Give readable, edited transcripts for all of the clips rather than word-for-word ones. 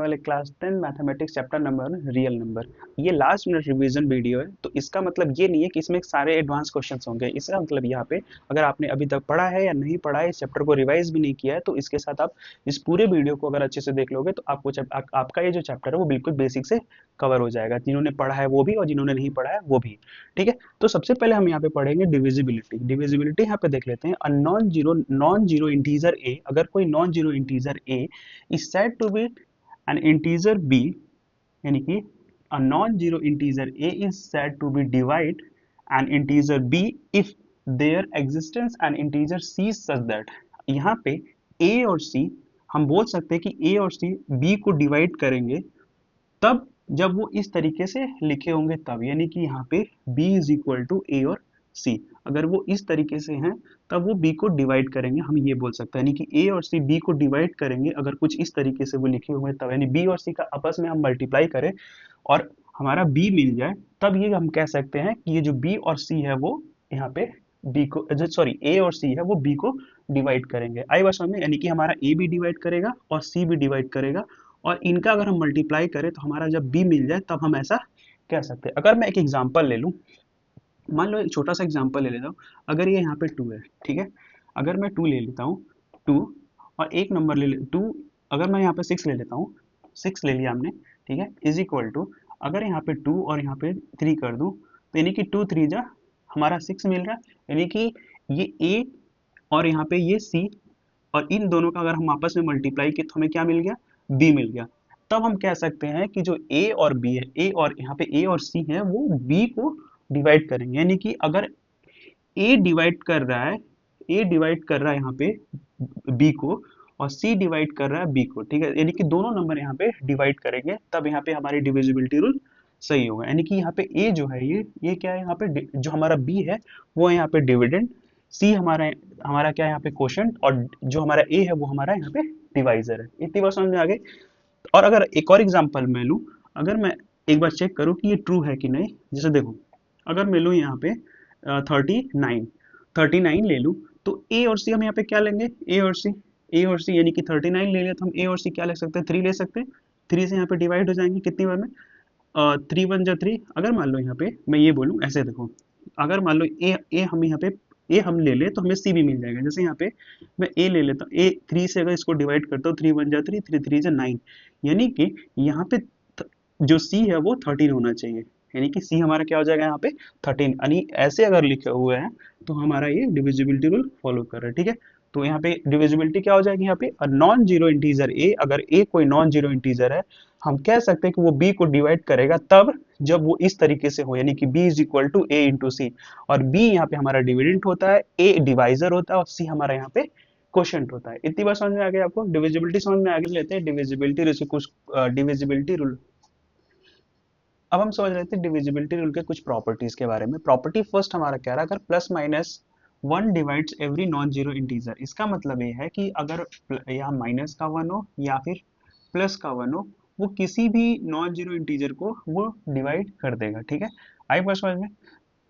वाले class 10 mathematics chapter number real number. ये last minute revision video है, तो इसका मतलब ये नहीं है कि इसमें सारे एडवांस क्वेश्चंस होंगे। इसका मतलब यहाँ पे अगर आपने अभी तक पढ़ा है या नहीं पढ़ा है, इस चैप्टर को रिवाइज भी नहीं किया है, तो इसके साथ आप इस पूरे वीडियो को अगर अच्छे से देख लोगे तो आपका ये जो चैप्टर है वो बिल्कुल बेसिक से कवर हो जाएगा, जिन्होंने पढ़ा है वो भी और जिन्होंने नहीं पढ़ा है वो भी। ठीक है, तो सबसे पहले हम यहाँ पे पढ़ेंगे डिविजिबिलिटी। डिविजिबिलिटी यहाँ पे देख लेते हैं। नॉन जीरो इंटीजर ए, अगर कोई non zero integer A is said to be an integer b, यानी कि a non-zero integer a is said to be divide an integer b if there existence an integer c such that, यहाँ पे a और c हम बोल सकते हैं कि a और c b को डिवाइड करेंगे तब जब वो इस तरीके से लिखे होंगे तब, यानी कि यहाँ पे b इज इक्वल टू ए और c, अगर वो इस तरीके से हैं तब वो b को डिवाइड करेंगे, हम ये बोल सकते हैं। यानी कि a और c b को डिवाइड करेंगे अगर कुछ इस तरीके से वो लिखे हुए तब, यानी b और c का आपस में हम मल्टीप्लाई करें और हमारा b मिल जाए, तब ये हम कह सकते हैं कि ये जो b और c है वो यहाँ पे b को, सॉरी a और c है वो b को डिवाइड करेंगे। आई बात समझ में? यानी कि हमारा a भी डिवाइड करेगा और c भी डिवाइड करेगा, और इनका अगर हम मल्टीप्लाई करें तो हमारा जब b मिल जाए तब हम ऐसा कह सकते हैं। अगर मैं एक एग्जांपल ले लूं, मान लो एक छोटा सा एग्जांपल ले लेता हूँ। अगर ये यहाँ पे 2 है, ठीक है, अगर मैं 2 ले लेता हूँ, 2 और एक नंबर ले ले 2, अगर मैं यहाँ पे 6 ले लेता हूँ, 6 ले लिया हमने, ठीक है, इज इक्वल टू, अगर यहाँ पे 2 और यहाँ पे 3 कर दूँ तो यानी कि 2 3 जा हमारा 6 मिल रहा है, यानी कि ये a और यहाँ पे ये c, और इन दोनों का अगर हम आपस में मल्टीप्लाई किए तो हमें क्या मिल गया, b मिल गया। तब हम कह सकते हैं कि जो a और b है, a और यहाँ पे a और c है वो b को डिवाइड करेंगे, यानी कि अगर a डिवाइड कर रहा है, a डिवाइड कर रहा है यहाँ पे b को और c डिवाइड कर रहा है b को, ठीक है, यानी कि दोनों नंबर यहाँ पे डिवाइड करेंगे तब यहाँ पे हमारी डिविजिबिलिटी रूल सही होगा। यानी कि यहाँ पे a जो है ये क्या है, यहाँ पे जो हमारा b है वो है यहाँ पे डिविडेंड, c हमारा हमारा क्या है यहाँ पे क्वोशंट, और जो हमारा a है वो हमारा यहाँ पे डिवाइजर है। इतनी बात समझ में आ गई। और अगर एक और एग्जांपल मैं लूँ, अगर मैं एक बार चेक करूँ कि ये ट्रू है कि नहीं, जैसे देखो अगर मैं लूँ यहाँ पे 39 ले लूँ, तो ए और सी हम यहाँ पे क्या लेंगे, ए और सी यानी कि 39 ले लिया तो हम ए और सी क्या ले सकते हैं, 3 ले सकते हैं। 3 से यहाँ पे डिवाइड हो जाएंगे कितनी बार में, 3 1 जा 3। अगर मान लो यहाँ पे मैं ये बोलूँ, ऐसे देखो, अगर मान लो ए हम यहाँ पे ए हम ले ले तो हमें सी भी मिल जाएगा। जैसे यहाँ पे मैं ए ले लेता हूँ, ए 3 से अगर इसको डिवाइड करता हूँ, 3 1 जा 3, 3 3 जा 9, यानी कि यहाँ पे जो सी है वो 13 होना चाहिए, यानी कि सी हमारा क्या हो जाएगा यहाँ पे 13। यानी ऐसे अगर लिखे हुए हैं तो हमारा ये डिविजिबिलिटी रूल फॉलो कर रहा है। ठीक है, तो यहाँ पे डिविजिबिलिटी क्या हो जाएगी, यहाँ पे नॉन जीरो इंटीजर ए, अगर ए कोई नॉन जीरो इंटीजर है हम कह सकते हैं कि वो b को डिवाइड करेगा तब जब वो इस तरीके से हो, यानी कि b is equal to A into C, और b यहाँ पे हमारा डिविडेंट होता है, a डिवाइजर होता है और c हमारा यहाँ पे क्वोशंट होता है। इतनी बात समझ में आ गई आपको? डिविजिबिलिटी समझ में आगे लेते हैं डिविजिबिलिटी रूल से कुछ डिविजिबिलिटी रूल। अब हम समझ रहे थे डिविजिबिलिटी रूल के कुछ प्रॉपर्टीज के बारे में। प्रॉपर्टी फर्स्ट हमारा कह रहा है, अगर plus minus 1 divides every non zero integer, इसका मतलब ये है कि अगर यहाँ माइनस का 1 हो या फिर प्लस का 1 हो, वो किसी भी नॉन जीरो इंटीजर को वो डिवाइड कर देगा। ठीक है, आई बात समझ में?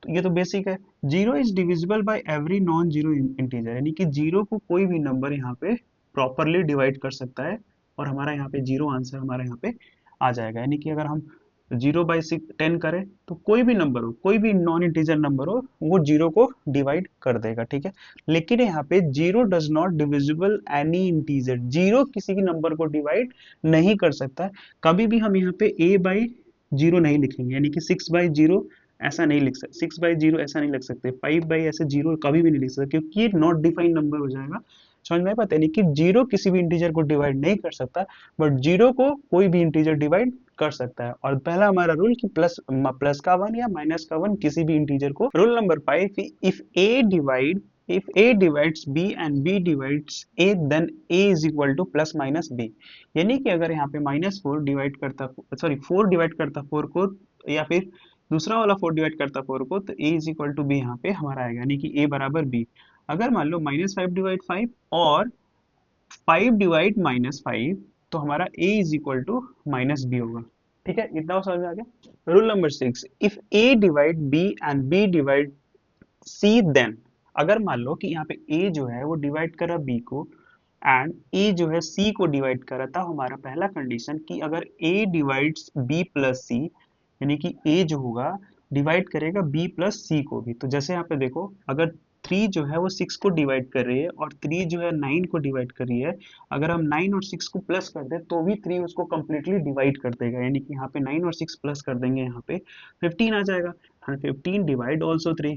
तो ये तो बेसिक है। Zero is divisible by every non zero integer, यानी कि जीरो को कोई भी नंबर यहाँ पे प्रॉपरली डिवाइड कर सकता है और हमारा यहाँ पे जीरो आंसर हमारा यहाँ पे आ जाएगा। यानी कि अगर हम 0/10 करें तो कोई भी नंबर हो, कोई भी नॉन इंटीजर नंबर हो, वो जीरो को डिवाइड कर देगा। ठीक है, लेकिन यहाँ पे zero does not divisible any integer, zero किसी की नंबर को डिवाइड नहीं कर सकता है। कभी भी हम यहाँ पे a/0 नहीं लिखेंगे, यानी कि 6/0 ऐसा नहीं लिख सकते, 6/0 ऐसा नहीं लिख सकते, 5 ऐसे जीरो कभी भी नहीं लिख सकते, क्योंकि ये नॉट डिफाइंड नंबर हो जाएगा। समझ में पता है, कि जीरो किसी भी इंटीजर को डिवाइड नहीं कर सकता, बट जीरो को कोई भी इंटीजर डिवाइड कर सकता है। और पहला हमारा रूल कि प्लस का 1 या माइनस का 1 किसी भी इंटीजर को। Rule number 5, if a divides b and b divides a, then a is equal to plus minus b, यानी कि अगर यहाँ पे -4 डिवाइड करता, सॉरी 4 डिवाइड करता 4 को, या फिर दूसरा वाला 4 डिवाइड करता 4 को, तो a is equal to b यहाँ पे हमारा आएगा, यानी कि a बराबर b। अगर मान लो -5 डिवाइड 5 और 5 डिवाइड -5, तो हमारा a is equal to -b होगा। ठीक है, इतना समझ में आ गया। Rule number 6, if a divide b and b divide c, then, अगर मान लो कि यहाँ पे a जो है वो डिवाइड कर रहा b को एंड ए जो है सी को डिवाइड कर रहा था। हमारा पहला कंडीशन कि अगर ए डिवाइड्स बी प्लस सी, यानी कि ए जो होगा डिवाइड करेगा बी प्लस सी को भी। तो जैसे यहाँ पे देखो, अगर 3 जो है वो 6 को डिवाइड कर रही है और 3 जो है 9 को डिवाइड कर रही है, अगर हम 9 और 6 को प्लस कर दे तो भी 3 उसको कंप्लीटली डिवाइड कर देगा, यानी कि यहाँ पे 9 और 6 प्लस कर देंगे, यहाँ पे 15 आ जाएगा। And 15 divide also 3,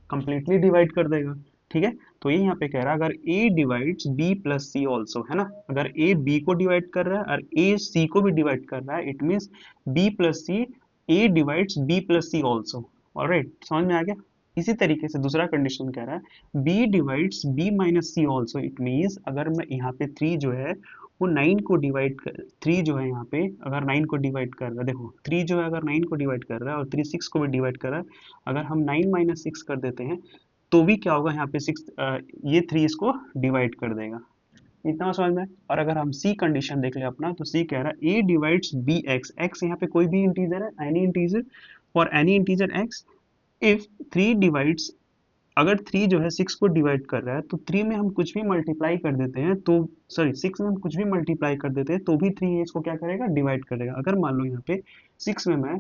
completely divide कर देगा। ठीक है, तो ये यहाँ पे कह रहा है अगर a divides b plus C also, है ना, अगर a b को डिवाइड कर रहा है और a c को भी डिवाइड कर रहा है, it means b plus C a divides b plus C also. Alright, समझ में आ गया। इसी तरीके से दूसरा कंडीशन कह रहा है b divides b minus C also, it means अगर मैं यहाँ पे 3 जो है वो 9 को डिवाइड कर, 3 जो है यहाँ पे अगर 9 को डिवाइड कर रहा है, देखो 3 जो है अगर 9 को डिवाइड कर रहा है और 3 6 को भी डिवाइड कर रहा है, अगर हम 9 माइनस 6 कर देते हैं तो भी क्या होगा, यहाँ पे 6 ये 3 इसको डिवाइड कर देगा। इतना समझ में। और अगर हम सी कंडीशन देख ले अपना, तो सी कह रहा है A divides B X, X यहाँ पे कोई भी इंटीजर है, any integer, for any integer X, if 3 divides, अगर 3 जो है 6 को डिवाइड कर रहा है तो 3 में हम कुछ भी मल्टीप्लाई कर देते हैं तो, सॉरी 6 में हम कुछ भी मल्टीप्लाई कर देते हैं तो भी 3 इसको क्या करेगा, डिवाइड कर देगा। अगर मान लो यहाँ पे 6 में मैं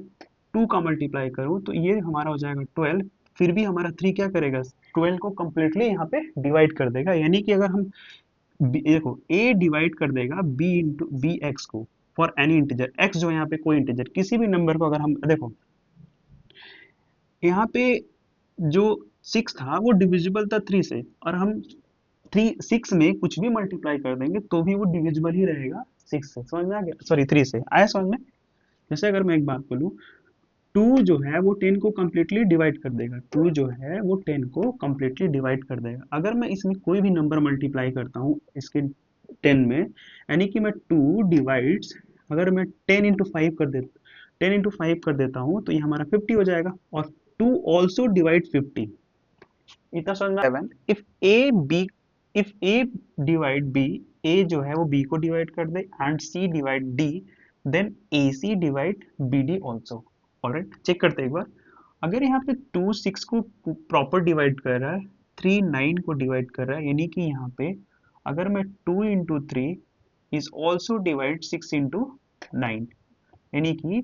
2 का मल्टीप्लाई करूँ तो ये हमारा हो जाएगा 12, फिर भी हमारा 3 क्या करेगा, 12 को कंप्लीटली यहाँ पे डिवाइड कर देगा। यानी कि अगर हम देखो a डिवाइड कर देगा b इंटू बी एक्स को फॉर एनी इंटीजर x, जो यहाँ पे कोई इंटीजर किसी भी नंबर को, अगर हम देखो यहाँ पे जो 6 था वो डिविजिबल था 3 से, और हम 6 में कुछ भी मल्टीप्लाई कर देंगे तो भी वो डिविजिबल ही रहेगा 6 से। समझ में आ गया, सॉरी 3 से, आया समझ में। जैसे अगर मैं एक बात बोलूँ, 2 जो है वो 10 को कम्प्लीटली डिवाइड कर देगा, 2 जो है वो 10 को कम्प्लीटली डिवाइड कर देगा। अगर मैं इसमें कोई भी नंबर मल्टीप्लाई करता हूँ इसके 10 में, यानी कि मैं 2 डिवाइड्स, अगर मैं 10 इंटू 5 कर देता, 10 इंटू 5 कर देता हूँ तो ये हमारा 50 हो जाएगा, और 2 ऑल्सो डिवाइड 50। इतना समझ में। 7 if A divide B, A जो है वो बी को डिवाइड कर दे and C divide D, then A C divide B D also. Alright, check करते हैं एक बार। अगर यहाँ पे 2 6 को प्रॉपर डिवाइड कर रहा है, 3 9 को डिवाइड कर रहा है, यानी कि यहाँ पे अगर मैं 2 into 3 is also divide 6 into 9, यानी कि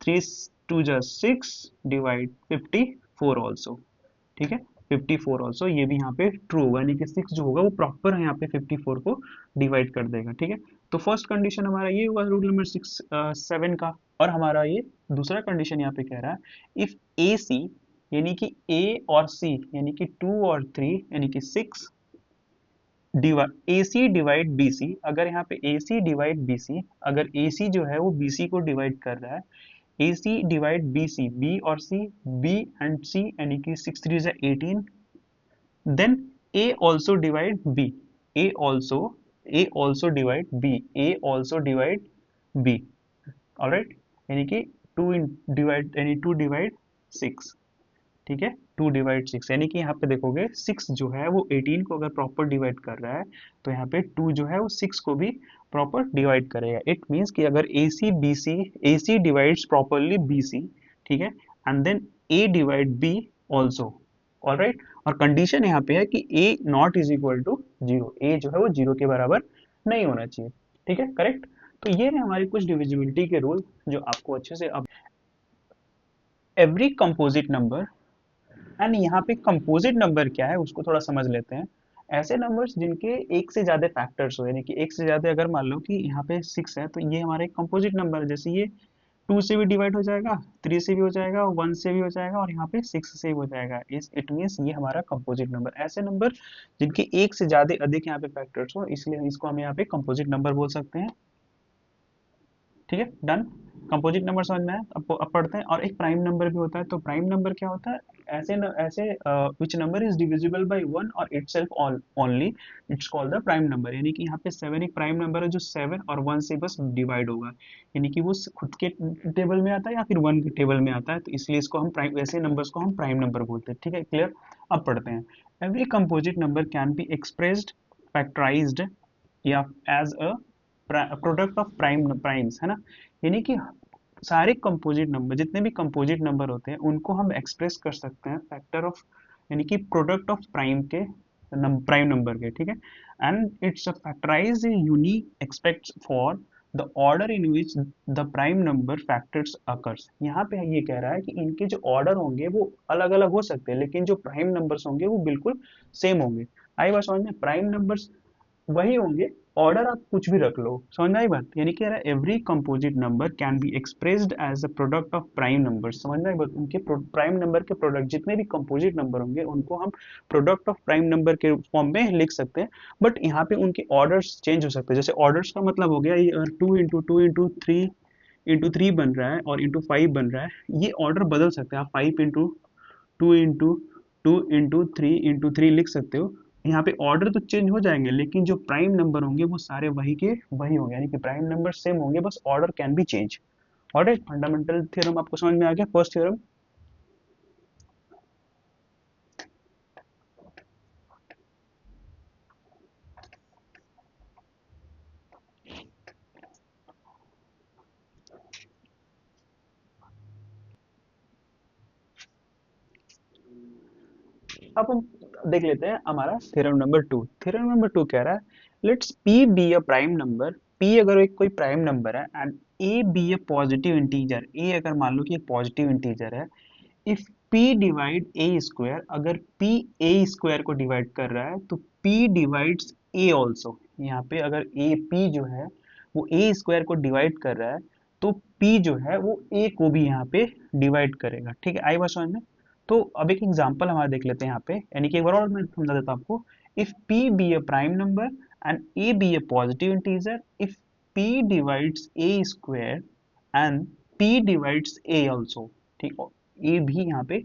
3 2 जा 6 डिवाइड 54 ऑल्सो। ठीक है, 54 ऑल्सो, ये भी यहाँ पे ट्रू होगा, यानी कि 6 जो होगा वो प्रॉपर है यहाँ पे 54 को डिवाइड कर देगा। ठीक है, तो फर्स्ट कंडीशन हमारा ये हुआ रूल नंबर 7 का। और हमारा ये दूसरा कंडीशन यहाँ पे कह रहा है इफ ए सी, यानी कि ए और सी, यानी कि 2 और 3, यानी कि 6 ए सी डिवाइड बी सी, अगर यहाँ पे ए सी डिवाइड बी सी, अगर ए सी जो है वो बी सी को डिवाइड कर रहा है, ए C divide B C, B और सी, बी एंड सी, यानी कि 6 3 is 18, then a also divide b, a also, a also divide b, a also divide b, alright, यानी कि 2 डिवाइड, यानी 2 डिवाइड 6। ठीक है, 2 डिवाइड 6, यानी कि यहाँ पे देखोगे 6 जो है वो 18 को अगर प्रॉपर डिवाइड कर रहा है तो यहाँ पे 2 जो है वो 6 को भी प्रॉपर डिवाइड करेगा। इट मीन्स कि अगर A C B C, A C divides properly B C, ठीक है, and then A divide B also. Alright, और कंडीशन यहाँ पे है कि A not is equal to 0, A जो है वो 0 के बराबर नहीं होना चाहिए। ठीक है, करेक्ट। तो ये है हमारी कुछ डिविजिबिलिटी के रूल जो आपको अच्छे से अब एवरी कंपोजिट नंबर, एंड यहाँ पे कंपोजिट नंबर क्या है उसको थोड़ा समझ लेते हैं। ऐसे नंबर्स जिनके एक से ज्यादा फैक्टर्स हो, यानी कि एक से ज्यादा, अगर मान लो कि यहाँ पे 6 है तो ये हमारा एक कंपोजिट नंबर है, जैसे ये 2 से भी डिवाइड हो जाएगा, 3 से भी हो जाएगा, 1 से भी हो जाएगा, और यहाँ पे 6 से भी हो जाएगा। इस इट मीन्स ये हमारा कंपोजिट नंबर। ऐसे नंबर जिनके एक से ज्यादा अधिक यहाँ पे फैक्टर्स हो, इसलिए इसको हम यहाँ पे कंपोजिट नंबर बोल सकते हैं। ठीक है, डन। कंपोजिट नंबर समझ में आया, अब पढ़ते हैं। और एक प्राइम नंबर भी होता है। तो प्राइम नंबर क्या होता है, ऐसे which number is divisible by 1 और itself only, it's called the prime number. यानी कि यहाँ पे 7 एक प्राइम नंबर है जो 7 और 1 से बस डिवाइड होगा, यानी कि वो खुद के टेबल में आता है या फिर 1 के टेबल में आता है, तो इसलिए इसको हम प्राइम, ऐसे नंबर्स को हम प्राइम नंबर बोलते हैं। ठीक है, क्लियर। अब पढ़ते हैं। Every composite number can be expressed, factorized, या as a product of primes, है ना। यानी कि सारे कंपोजिट नंबर, जितने भी कंपोजिट नंबर होते हैं उनको हम एक्सप्रेस कर सकते हैं फैक्टर ऑफ, यानी कि प्रोडक्ट ऑफ प्राइम के, प्राइम नंबर के। ठीक है, and it's a factorize a unique expects for the order in which the prime number factors occurs। यहाँ पे ये कह रहा है कि इनके जो ऑर्डर होंगे वो अलग अलग हो सकते हैं, लेकिन जो प्राइम नंबर्स होंगे वो बिल्कुल सेम होंगे। आई बात समझ में? प्राइम नंबर्स वही होंगे, ऑर्डर आप कुछ भी रख लो। समझ में आई बात? यानी कि every composite number can be expressed as a product of prime number. समझ में आई बात? उनके प्राइम नंबर के प्रोडक्ट जितने भी कंपोजिट नंबर होंगे उनको हम प्रोडक्ट ऑफ प्राइम नंबर के फॉर्म में लिख सकते हैं। बट यहाँ पे उनके ऑर्डर्स चेंज हो सकते हैं। जैसे ऑर्डर्स का मतलब हो गया ये अगर 2 इंटू 3 बन रहा है और इंटू 5 बन रहा है, ये ऑर्डर बदल सकते हैं। आप 5 इंटू 2 इंटू 3 लिख सकते हो। यहाँ पे ऑर्डर तो चेंज हो जाएंगे, लेकिन जो प्राइम नंबर होंगे वो सारे वही के वही होंगे, यानी कि प्राइम नंबर सेम होंगे, बस order can be change. Alright, fundamental theorem आपको समझ में आ गया, फर्स्ट थ्योरम। अब हम देख लेते हैं हमारा थ्योरम नंबर 2। थ्योरम नंबर 2 कह रहा है let's P be a prime number. P अगर एक कोई प्राइम नंबर है and A B A positive integer, A अगर मान लो कि एक पॉजिटिव इंटीजर है। If p divide A square, अगर p a स्क्वायर को डिवाइड कर रहा है तो p डिवाइड्स a ऑल्सो। यहाँ पे अगर a p जो है वो a स्क्वायर को डिवाइड कर रहा है तो p जो है वो a को भी यहाँ पे डिवाइड करेगा। ठीक है, आई बात समझ में? तो अब एक एग्जांपल हमारा देख लेते हैं यहाँ पे, यानी कि एक बार और मैं समझा देता हूँ आपको। If p B a prime number and a be a positive integer, if p divides a square and p divides a also. ठीक है, ए भी यहाँ पे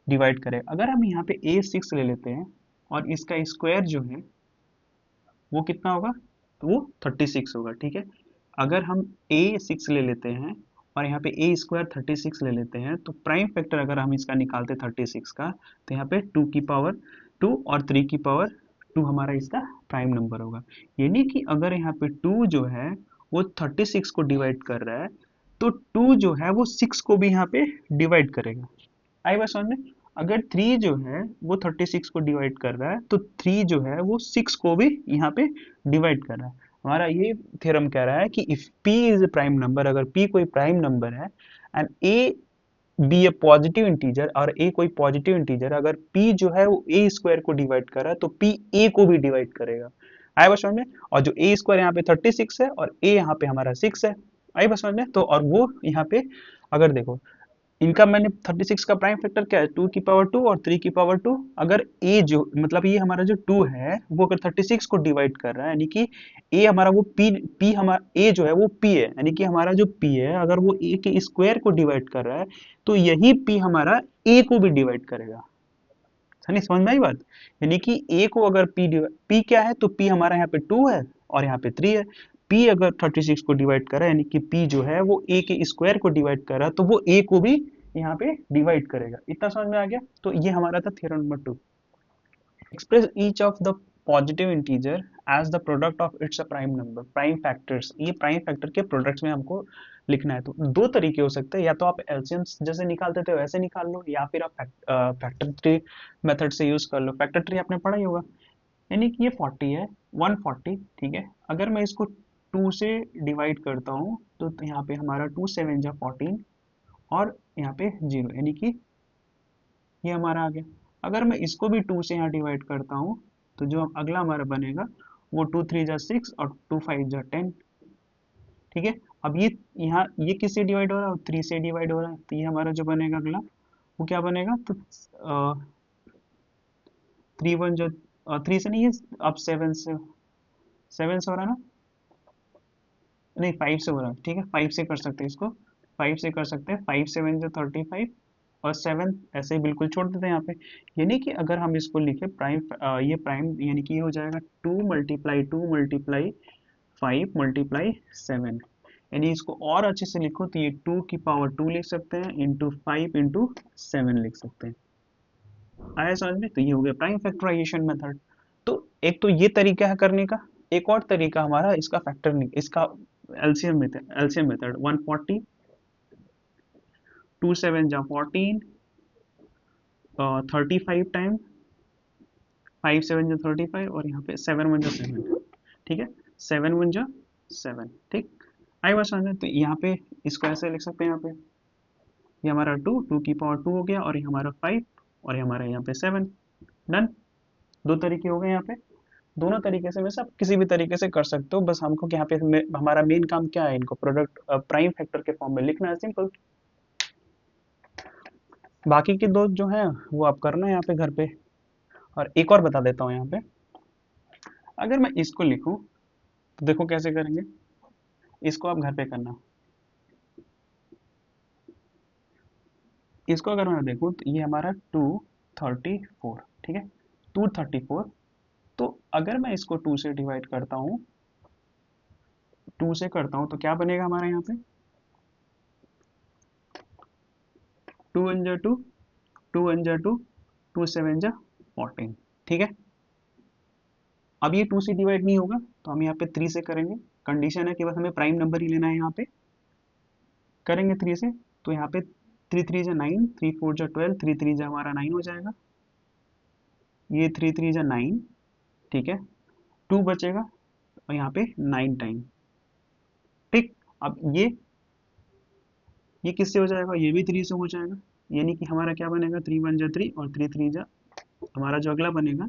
डिवाइड करें। अगर हम यहाँ पे ए 6 ले लेते हैं और इसका स्क्वायर जो है वो कितना होगा, तो वो 36 होगा। ठीक है, अगर हम ए 6 ले लेते हैं और यहाँ पे ए स्क्वायर 36 ले लेते हैं तो प्राइम फैक्टर अगर हम इसका निकालते 36 का, तो यहाँ पे 2 की पावर 2 और 3 की पावर 2 हमारा इसका प्राइम नंबर होगा। यानी कि अगर यहाँ पे 2 जो है वो 36 को डिवाइड कर रहा है तो 2 जो है वो 6 को भी यहाँ पे डिवाइड करेगा। आई बात समझ में? अगर 3 जो है वो 36 को डिवाइड कर रहा है तो 3 जो है वो 6 को भी यहाँ पे डिवाइड कर रहा है। हमारा ये थ्योरम कह रहा है कि if p is a prime number, अगर p कोई प्राइम नंबर है and a be A positive integer और a कोई पॉजिटिव इंटीजर, अगर p जो है वो a स्क्वायर को डिवाइड कर रहा है तो p a को भी डिवाइड करेगा। आई बात समझ में? और जो a स्क्वायर यहाँ पे 36 है और a यहाँ पे हमारा 6 है। आई बात समझ में? तो और वो यहाँ पे अगर देखो इनका मैंने 36 का प्राइम फैक्टर क्या है, 2 की पावर 2 और 3 की पावर 2। अगर a जो मतलब ये हमारा जो 2 है वो अगर 36 को डिवाइड कर रहा है, यानी कि a हमारा वो p हमारा a जो है वो p है, यानी कि हमारा जो p है अगर वो a के स्क्वायर को डिवाइड कर रहा है तो यही p हमारा a को भी डिवाइड करेगा। नहीं समझ में आई बात? यानी कि a को अगर p क्या है, तो p हमारा यहाँ पे 2 है और यहाँ पे 3 है। p अगर 36 को डिवाइड कर रहा है, यानी कि p जो है वो a के स्क्वायर को डिवाइड कर रहा है तो वो a को भी यहाँ पे डिवाइड करेगा। इतना समझ में आ गया? तो ये हमारा था theorem number 2। Express each of the positive integer as the product of its prime number. Prime factors, ये प्राइम फैक्टर के प्रोडक्ट्स में हमको लिखना है। तो दो तरीके हो सकते हैं, या तो आप एलसीएम जैसे निकालते थे वैसे निकाल लो, या फिर आप फैक्टर ट्री मेथड से यूज कर लो। फैक्टर ट्री आपने पढ़ा ही होगा। यानी कि ये 40 है, 140। ठीक है, अगर मैं इसको 2 से डिवाइड करता हूँ तो यहाँ पे हमारा 2 7 जा 14 और यहाँ पे 0, यानी कि ये हमारा आ गया। अगर मैं इसको भी 2 से यहाँ डिवाइड करता हूँ तो जो अगला हमारा बनेगा वो 2 3 जा 6 और 2 5 जा 10। ठीक है, अब ये यहाँ ये किससे डिवाइड हो रहा है, 3 से डिवाइड हो रहा है, तो ये हमारा जो बनेगा अगला वो क्या बनेगा, तो 3 1 जो 3 से नहीं है, अब 7 से हो रहा है ना, नहीं 5 से हो रहा है। ठीक है, 5 से कर सकते हैं इसको, 5 से कर सकते हैं, 5 7 जो 35 और 7 ऐसे ही बिल्कुल छोड़ देते हैं यहाँ पे। यानी कि अगर हम इसको लिखे प्राइम, ये प्राइम यानी कि ये हो जाएगा 2 × 5 × 7। यानी इसको और अच्छे से लिखो तो ये 2 की पावर 2 लिख सकते हैं इंटू 5 इंटू 7 लिख सकते हैं। आया समझ में? तो ये हो गया प्राइम फैक्टराइजेशन मेथड। तो एक तो ये तरीका है करने का, एक और तरीका हमारा इसका फैक्टर इसका एलसीएम मेथड 140 2 7 जा 14 35 टाइम 5 7 जा 35 और यहाँ पे 7 1 जा 7, ठीक है, 7 1 जा 7, ठीक। आई बात समझ में? तो यहाँ पे इसको ऐसे लिख सकते हैं, यहाँ पे ये हमारा 2 की पावर 2 हो गया, और ये हमारा 5, और ये हमारा यहाँ पे 7। डन। दो तरीके हो गए यहाँ पे। दोनों तरीके से वैसे आप किसी भी तरीके से कर सकते हो, बस हमको यहाँ पे हमारा मेन काम क्या है, इनको प्रोडक्ट प्राइम फैक्टर के फॉर्म में लिखना है, सिंपल। बाकी के दो जो है वो आप करना है यहाँ पे घर पे। और एक और बता देता हूँ यहाँ पे, अगर मैं इसको लिखूं तो देखो कैसे करेंगे, इसको आप घर पे करना। इसको अगर मैं देखूं तो ये हमारा 234, ठीक है, 234। तो अगर मैं इसको 2 से डिवाइड करता हूँ, 2 से करता हूँ तो क्या बनेगा हमारे यहाँ पे, 2 1 जा 2, 2 1 जा 2, 2 7 जा 14, ठीक है। अब ये 2 से डिवाइड नहीं होगा तो हम यहाँ पे 3 से करेंगे। कंडीशन है कि बस हमें प्राइम नंबर ही लेना है, यहाँ पे करेंगे 3 से। तो यहाँ पे 3 3 जा 9, 3 4 जा 12, 3 3 जा हमारा 9 हो जाएगा, ये 3 3 जा 9, ठीक है। 2 बचेगा और यहाँ पे 9 टाइम, ठीक। अब ये किससे हो जाएगा, ये भी 3 से हो जाएगा, यानी कि हमारा क्या बनेगा, 3 1 जा 3 और 3 3 जा, हमारा जो अगला बनेगा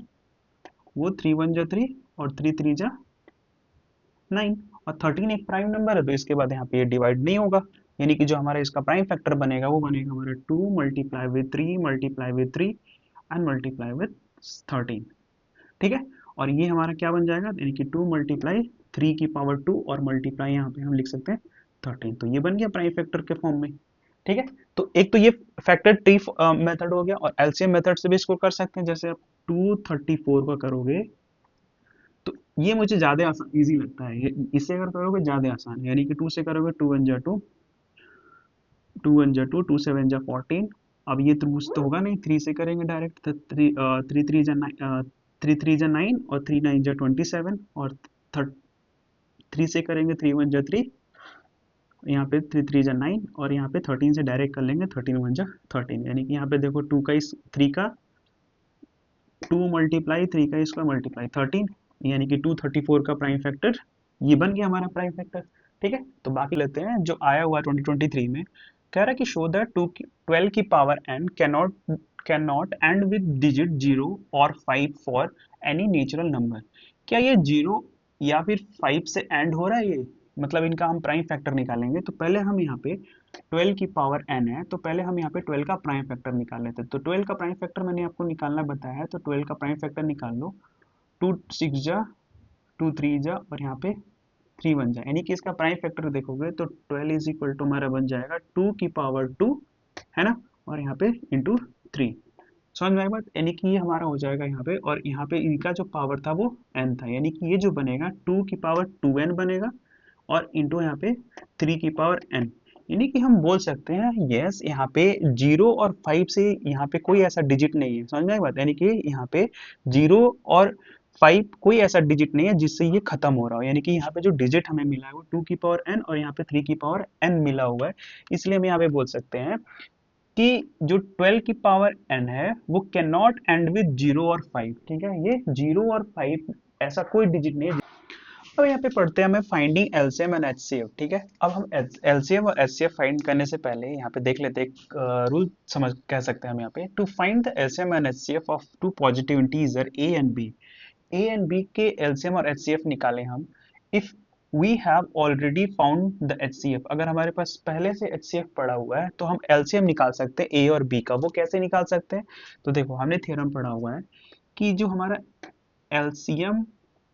वो 3 1 जा 3 और 3 3 जा 9। और 13 एक प्राइम नंबर है तो इसके बाद यहाँ पे ये डिवाइड नहीं होगा, यानी कि जो हमारा इसका प्राइम फैक्टर बनेगा वो बनेगा हमारा 2 × 3 × 3 एंड मल्टीप्लाई विथ 13, ठीक है। और ये हमारा क्या बन जाएगा, यानी कि 2 × 3 की पावर 2 और मल्टीप्लाई यहाँ पे हम लिख सकते हैं 13। तो ये बन गया प्राइम फैक्टर के फॉर्म में, ठीक है। तो एक तो ये फैक्टर ट्री मेथड हो गया, और एलसीएम मेथड से भी इसको कर सकते हैं। जैसे आप 234 का करोगे तो ये मुझे ज्यादा आसान इजी लगता है, ये इससे अगर करोगे ज्यादा आसान है, यानी कि 2 से करोगे 2 1 जा 2, 2 1 जा 2, 2 7 जा 14। अब ये तो होगा नहीं, 3 से करेंगे डायरेक्ट, तो 3 3 जा 9 और 3 9 जा 27, और 3 से करेंगे 3 1 जा 3, यहाँ पे 3 3 जा 9, और यहाँ पे 13 से डायरेक्ट कर लेंगे, 13 1 जा 13, यानी कि यहाँ पे देखो 2 का इस 3 का 2 मल्टीप्लाई 3 का स्क्वायर मल्टीप्लाई 13, यानी कि 234 का प्राइम फैक्टर ये बन गया हमारा प्राइम फैक्टर, ठीक है। तो बाकी लेते हैं जो आया हुआ 2023 में, कह रहा है कि शो दैट 12 की power n can not and with digit 0 और 5 फॉर एनी नेचुरल नंबर। क्या ये 0 या फिर 5 से एंड हो रहा है, ये मतलब इनका हम प्राइम फैक्टर निकालेंगे। तो पहले हम यहाँ पे 12 की पावर n है, तो पहले हम यहाँ पे 12 का प्राइम फैक्टर निकाल लेते हैं। तो 12 का प्राइम फैक्टर मैंने आपको निकालना बताया है, तो 12 का प्राइम फैक्टर निकाल लो। 2 6 जा, 2 3 जा, और यहाँ पे 3 1 जा, यानी कि इसका प्राइम फैक्टर देखोगे तो 12 इज इक्वल टू हमारा बन जाएगा 2 की पावर 2, है ना, और यहाँ पे इंटू 3। समझ में आई बात, यानी कि ये हमारा हो जाएगा यहाँ पे, और यहाँ पे इनका जो पावर था वो n था, यानी कि ये जो बनेगा 2 की पावर 2n बनेगा, और इंटू यहाँ पे 3 की पावर n। यानी कि हम बोल सकते हैं यस, यहाँ पे 0 और 5 से यहाँ पे कोई ऐसा डिजिट नहीं है। समझ में आई बात, यानी कि यहाँ पे 0 और 5 कोई ऐसा डिजिट नहीं है जिससे ये खत्म हो रहा हो, यानी कि यहाँ पे जो डिजिट हमें मिला है वो 2 की पावर n और यहाँ पे 3 की पावर n मिला हुआ है। इसलिए हम यहाँ पे बोल सकते हैं कि जो 12 की पावर n है वो कैन नॉट एंड विद 0 और 5, ठीक है। ये 0 और 5 ऐसा कोई डिजिट नहीं है। अब यहाँ पे पढ़ते हैं हमें फाइंडिंग एलसीएम एंड एचसीएफ, ठीक है। अब हम एलसीएम और एचसीएफ फाइंड करने से पहले यहाँ पे देख लेते हैं एक रूल समझ कह सकते हैं हम यहाँ पे, to find the LCM and HCF of two positive integer A and B के एलसीएम और एचसीएफ निकालें हम। If we have already found the HCF, अगर हमारे पास पहले से एचसीएफ पड़ा हुआ है तो हम एलसीएम निकाल सकते हैं ए और बी का। वो कैसे निकाल सकते हैं, तो देखो हमने थ्योरम पढ़ा हुआ है कि जो हमारा एलसीएम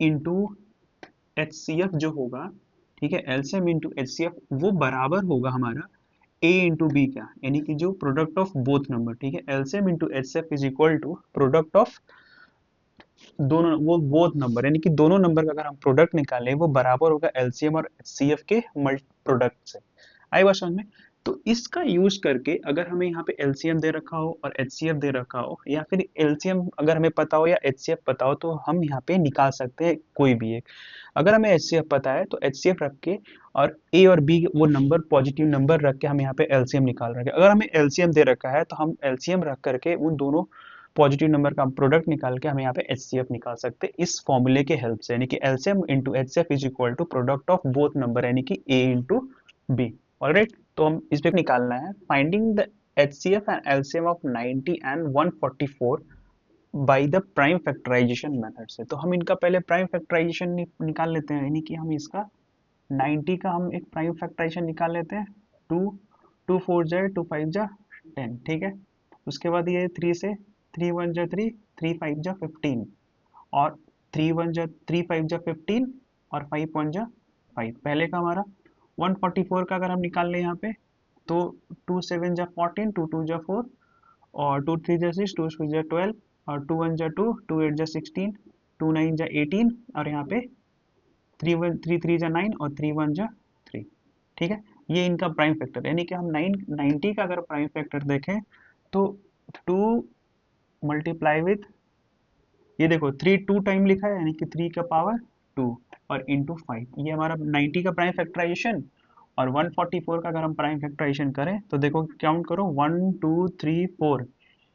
इंटू एचसीएफ जो होगा, ठीक है, एलसीएम इंटू एचसीएफ वो बराबर होगा हमारा ए इंटू बी का, यानी कि जो प्रोडक्ट ऑफ बोथ नंबर, ठीक है। LCM into HCF is equal to product of दोनों वो बोथ नंबर, यानी कि दोनों नंबर का अगर हम प्रोडक्ट निकालें वो बराबर होगा एलसीएम और एचसीएफ के मल्टी प्रोडक्ट से। आई बात समझ में। तो इसका यूज करके अगर हमें यहाँ पे एलसीएम दे रखा हो और एचसीएफ दे रखा हो, या फिर एलसीएम अगर हमें पता हो या एचसीएफ पता हो, तो हम यहाँ पे निकाल सकते हैं कोई भी एक। अगर हमें एचसीएफ पता है तो एचसीएफ रख के और ए और बी वो नंबर पॉजिटिव नंबर रख के हम यहाँ पे एलसीएम निकाल रखे। अगर हमें एलसीएम दे रखा है तो हम एलसीएम रख करके उन दोनों पॉजिटिव नंबर का प्रोडक्ट निकाल के हम यहाँ पे HCF निकाल सकते हैं इस फॉर्मूले के हेल्प से, यानी कि LCM into HCF is equal to product of both number, यानी कि A इंटू B। ऑलराइट, तो हम इस पे निकालना है finding the HCF and LCM of 90 and 144 by the prime factorisation method से। तो हम इनका पहले प्राइम फैक्टराइजेशन निकाल लेते हैं, यानी कि हम इसका 90 का हम एक प्राइम फैक्टराइजेशन निकाल लेते हैं। 2 2 4 जाए 2 5 जा 10, ठीक है। उसके बाद ये 3 से 3 1 जा 3 3 5 जा 15 और 3 1 जा 3 5 जा 15 और 5 1 जा 5। पहले का हमारा 144 का अगर हम निकाल लें यहाँ पे तो 2 7 जा 14 2 2 जा 4 और 2 3 जा 6 2 6 जा 12 और 2 1 जा 2 2 8 जा 16 2 9 जा 18 और यहाँ पे 3 3 जा 9 और 3 1 जा 3, ठीक है। ये इनका प्राइम फैक्टर, यानी कि हम 90 का अगर प्राइम फैक्टर देखें तो 2 मल्टीप्लाई विथ ये देखो 3 2 टाइम लिखा है, यानी कि 3 का पावर 2 और इंटू 5, ये हमारा 90 का प्राइम फैक्टराइजेशन। और 144 का अगर हम प्राइम फैक्टराइजेशन करें तो देखो काउंट करो 1 2 3 4,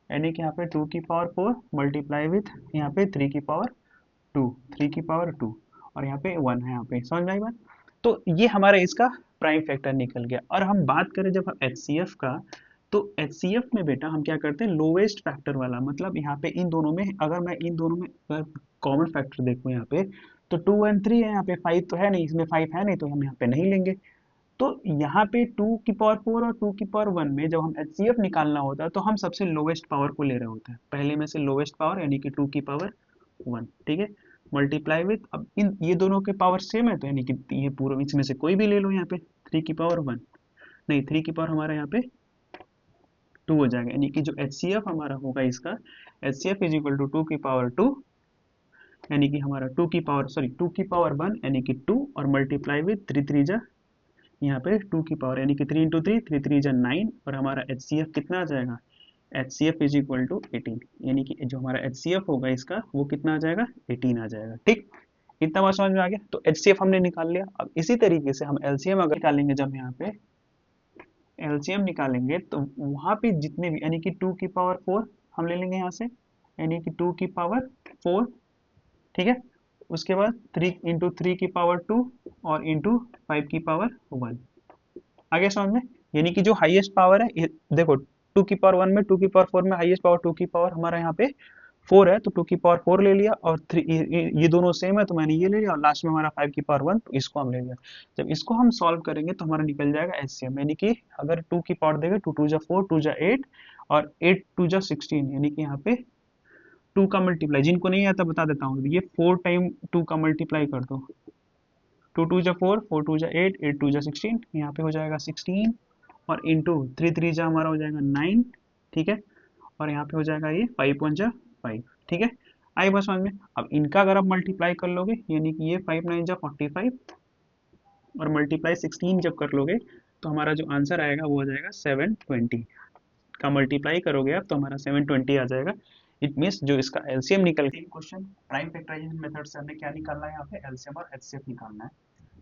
यानी कि यहाँ पे 2 की पावर 4 मल्टीप्लाई विथ यहाँ पे 3 की पावर 2 3 की पावर 2 और यहाँ पे 1 है, यहाँ पे समझ में आई बात। तो ये हमारा इसका प्राइम फैक्टर निकल गया। और हम बात करें जब हम HCF का, तो HCF में बेटा हम क्या करते हैं लोवेस्ट फैक्टर वाला, मतलब यहाँ पे इन दोनों में अगर मैं इन दोनों में कॉमन फैक्टर देखूँ यहाँ पे तो 2 एंड 3 है, यहाँ पे 5 तो है नहीं, इसमें 5 है नहीं तो हम यहाँ पे नहीं लेंगे। तो यहाँ पे 2 की पावर 4 और 2 की पावर 1 में जब हम HCF निकालना होता है तो हम सबसे लोवेस्ट पावर को ले रहे होते हैं, पहले में से लोवेस्ट पावर यानी कि 2 की पावर 1, ठीक है। मल्टीप्लाई विथ, अब इन ये दोनों के पावर सेम है तो यानी कि ये पूरा इसमें से कोई भी ले लो, यहाँ पे 3 की पावर 1 नहीं 3 की पावर हमारा यहाँ पे 2 हो जाएगा, यानी कि जो HCF हमारा होगा इसका HCF इज इक्वल टू 2 की पावर 2, यानी कि हमारा 2 की पावर 2 की पावर 1 यानी कि 2 और मल्टीप्लाई विथ 3 3 जा यहाँ पे 2 की पावर यानी कि 3 इंटू 3 3 3 जा 9 और हमारा HCF कितना आ जाएगा HCF इज इक्वल टू 18, यानी कि जो हमारा HCF होगा इसका वो कितना आ जाएगा 18 आ जाएगा, ठीक। इतना बात समझ में आ गया। तो HCF हमने निकाल लिया। अब इसी तरीके से हम LCM अगर निकालेंगे, जब यहाँ पे LCM निकालेंगे तो वहां पे जितने भी यानी कि 2 की पावर 4 हम ले लेंगे यहाँ से, यानी कि 2 की पावर 4, ठीक है। उसके बाद 3 इंटू 3 की पावर 2 और इंटू 5 की पावर 1, आगे समझ में। यानी कि जो हाईएस्ट पावर है देखो 2 की पावर 1 में 2 की पावर 4 में हाईएस्ट पावर 2 की पावर हमारा यहाँ पे 4 है तो 2 की पावर 4 ले लिया और 3 ये दोनों सेम है तो मैंने ये ले लिया और लास्ट में हमारा 5 की पावर 1 तो इसको हम ले लिया। जब इसको हम सॉल्व करेंगे तो हमारा निकल जाएगा HCM, यानी कि अगर 2 की पावर देंगे 2 2 जा 4 2 जा 8 और 8 2 जा 16, यानी कि यहाँ पे 2 का मल्टीप्लाई, जिनको नहीं आता बता देता हूँ, ये 4 टाइम 2 का मल्टीप्लाई कर दो, 2 2 जा 4 4 2 जा 8 8 2 जा 16, यहाँ पे हो जाएगा 16 और इंटू 3 3 जा हमारा हो जाएगा 9, ठीक है। और यहाँ पे हो जाएगा ये 5 1 जा 5, ठीक है। आई बस समझ में। अब इनका अगर आप मल्टीप्लाई कर लोगे यानी कि ये 5 9 जा 45 और मल्टीप्लाई 16 जब कर लोगे तो हमारा जो आंसर आएगा वो आ जाएगा 720 का मल्टीप्लाई करोगे आप तो हमारा 720 आ जाएगा। इट मीन्स जो इसका LCM निकल के क्वेश्चन प्राइम फैक्टराइजेशन मेथड से हमें क्या निकालना है, यहाँ पे LCM और HCF निकालना है,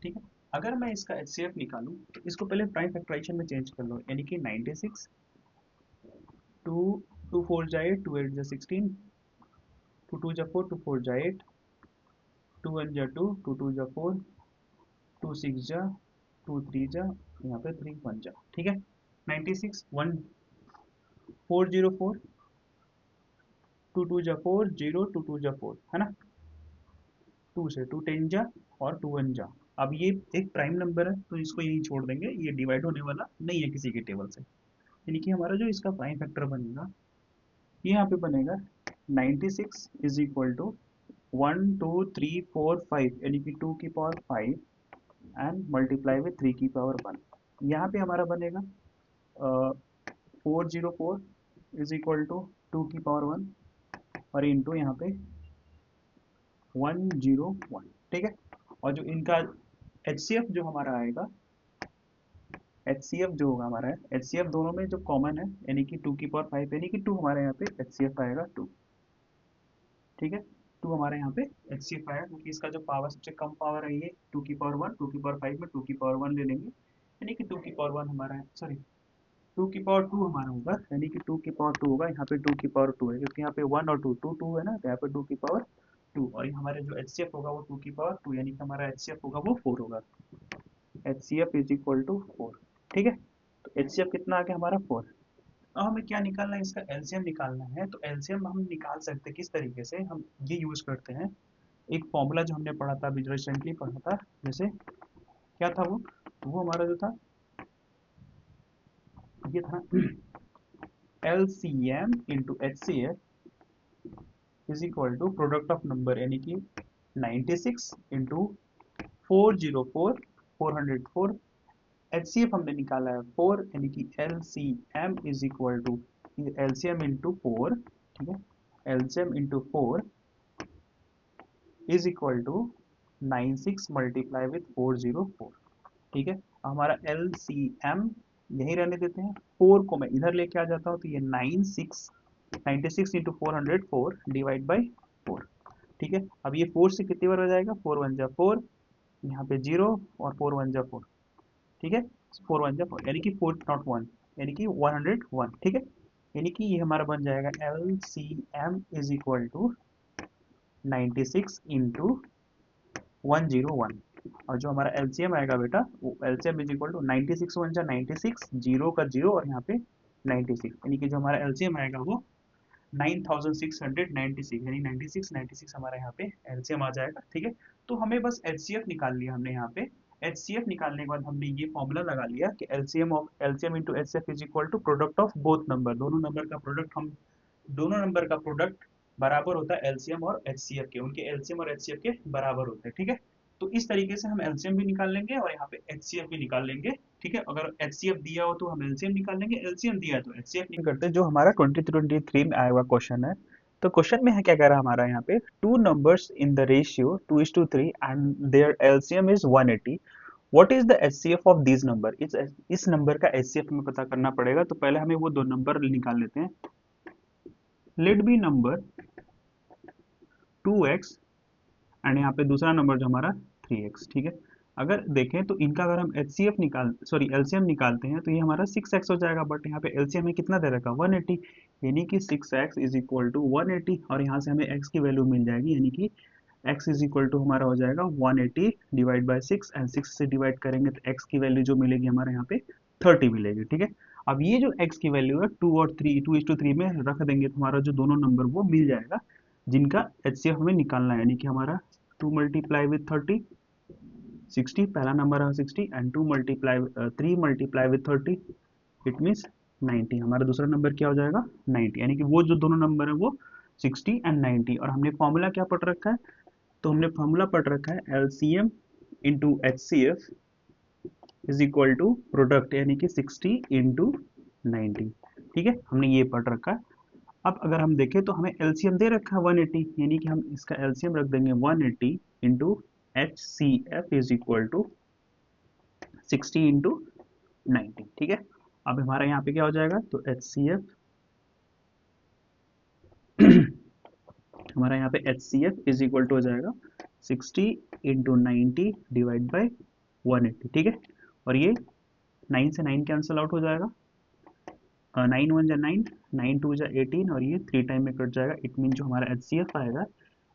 ठीक है। अगर मैं इसका HCF निकालूं तो इसको पहले प्राइम फैक्टराइजेशन में चेंज कर लो, यानी कि 96 2 2 4 जा 8 2 8 जा 16 2 2 जा 4 2 4 जा 8 2 1 जा 2 2 2 जा 4 2 6 जा 2 3 जा यहाँ पे 3 1 जा, ठीक है। 96 1 4 0 4 2 2 जा 4 0 2 2 जा 4 है ना, 2 से 2 10 जा और 2 1 जा। अब ये एक प्राइम नंबर है तो इसको यहीं छोड़ देंगे, ये डिवाइड होने वाला नहीं है किसी के टेबल से, यानी कि हमारा जो इसका प्राइम फैक्टर बनेगा ये यहाँ पे बनेगा 96 इज इक्वल टू 1 2 3 4 5, यानी कि 2 की पावर 5 एंड मल्टीप्लाई विथ 3 की पावर 1। यहाँ पे हमारा बनेगा 404 इज इक्वल टू 2 की पावर 1 और इंटू यहाँ पे 101, ठीक है। और जो इनका HCF जो हमारा आएगा, HCF जो होगा हमारा HCF दोनों में जो कॉमन है यानी कि 2 की पावर 5 यानी कि 2 हमारे यहाँ पे HCF आएगा 2, ठीक है। 2 हमारे यहाँ पे HCF आएगा क्योंकि इसका जो पावर सबसे कम पावर है ये 2 की पावर 1 2 की पावर 5 में 2 की पावर 1 ले लेंगे, यानी कि 2 की पावर 1 हमारा है, सॉरी टू की पावर टू हमारा होगा, यानी कि टू की पावर टू होगा, यहाँ पे टू की पावर टू है क्योंकि यहाँ पे वन और टू टू टू है ना, तो यहाँ पे टू की पावर टू, और ये हमारे जो एच सी एफ होगा वो टू की पावर टू, यानी कि हमारा एच सी एफ होगा वो फोर होगा, H C F is equal to four. ठीक है, तो एच सी एफ कितना आ गया हमारा फोर। अब हमें क्या निकालना है, इसका एलसीएम निकालना है। तो एलसीएम हम निकाल सकते हैं किस तरीके से, हम ये यूज करते हैं एक फॉर्मूला जो हमने पढ़ा था, अभी रिसेंटली पढ़ा था, जैसे क्या था वो हमारा जो था ये था L C M into H C F is equal to product of number, यानी कि 96 इंटू 404 404, एच सी एफ हमने निकाला है फोर, यानी कि L C M is equal to L C M into four, ठीक है, L C M into four is equal to 96 multiply with 404। ठीक है, हमारा एल सी एम यही रहने देते हैं, फोर को मैं इधर लेके आ जाता हूँ, तो ये 96 इंटू 404 डिवाइड बाई फोर। ठीक है, अब ये फोर से कितनी बार हो जाएगा, फोर वन जा फोर, यहाँ पे जीरो, और फोर वन जा फोर। ठीक है, फोर वन जा फोर, यानी कि फोर नॉट वन, यानी कि 101। ठीक है, यानी कि ये हमारा बन जाएगा L C M is equal to 96 into 101, और जो हमारा एलसीएम आएगा बेटा, वो LCM is equal to 96 one जा 96, जीरो का जीरो, और यहाँ पे 96, यानी कि जो हमारा एलसीएम आएगा वो 9696, यानी 96 हमारा यहाँ पे एलसीएम आ जाएगा। ठीक है, तो हमें बस एचसीएफ निकाल लिया हमने यहाँ पे। एचसीएफ निकालने के बाद हमने ये फॉर्मूला लगा लिया कि LCM into HCF is equal to product of both number, दोनों नंबर का प्रोडक्ट बराबर होता है एलसीएम और एचसीएफ के, उनके एलसीएम और एचसीएफ के बराबर होते हैं। ठीक है, तो इस तरीके से हम एलसीएम भी निकाल लेंगे और यहाँ पे एचसीएफ भी निकाल लेंगे। ठीक है, अगर एचसीएफ दिया हो तो हम एलसीएम निकाल लेंगे, एलसीएम दिया है तो एचसीएफ नहीं करते, जो हमारा 2023 में आया हुआ क्वेश्चन है। तो क्वेश्चन में है क्या कह रहा है हमारा यहाँ पे, two numbers in the ratio 2:3 and their LCM is 180, what is the HCF of this number. इस नंबर का एचसीएफ हमें पता करना पड़ेगा, तो पहले हमें वो दो नंबर निकाल लेते हैं। Late B number 2x and यहाँ पे दूसरा नंबर जो हमारा 3x। ठीक है, अगर देखें तो इनका अगर हम एलसीएम निकालते हैं तो ये हमारा 6x हो जाएगा, बट यहाँ पे एलसीएम में कितना दे रखा 180, यानी कि 6x इज इक्वल टू 180, और यहाँ से हमें x की वैल्यू मिल जाएगी, यानी कि x इज इक्वल टू हमारा हो जाएगा 180 डिवाइड बाई 6, एंड 6 से डिवाइड करेंगे तो x की वैल्यू जो मिलेगी हमारे यहाँ पे 30 मिलेगी। ठीक है, अब ये जो x की वैल्यू है 2 और 3 2:3 में रख देंगे तो हमारा जो दोनों नंबर वो मिल जाएगा जिनका एचसीएफ हमें निकालना है, यानी कि हमारा 2 मल्टीप्लाई विथ 30 60, पहला नंबर है 60, and 3 multiply with 30 it means 90, हमारा दूसरा नंबर क्या हो जाएगा 90, यानी कि वो जो दोनों नंबर है वो 60 एंड 90। और हमने फॉर्मूला क्या पढ़ रखा है, तो हमने फॉर्मूला पढ़ रखा है LCM into H C F is equal to product, यानी कि 60 इंटू 90। ठीक है, हमने ये पढ़ रखा है। अब अगर हम देखें तो हमें एलसीएम दे रखा है 180, यानी कि हम इसका एलसीएम रख देंगे 180 into H C F is equal to 60 into 90। ठीक है, अब हमारा यहाँ पे क्या हो जाएगा, तो एच सी एफ हमारा यहाँ पे H C F is equal to हो जाएगा 60 इंटू 90 डिवाइड बाई 180। ठीक है, और ये 9 से 9 कैंसिल आउट हो जाएगा, 9 वन जा 9, 9 टू जा 18, और ये 3 टाइम में कट जाएगा। इट मीन जो हमारा एच सी एफ आएगा,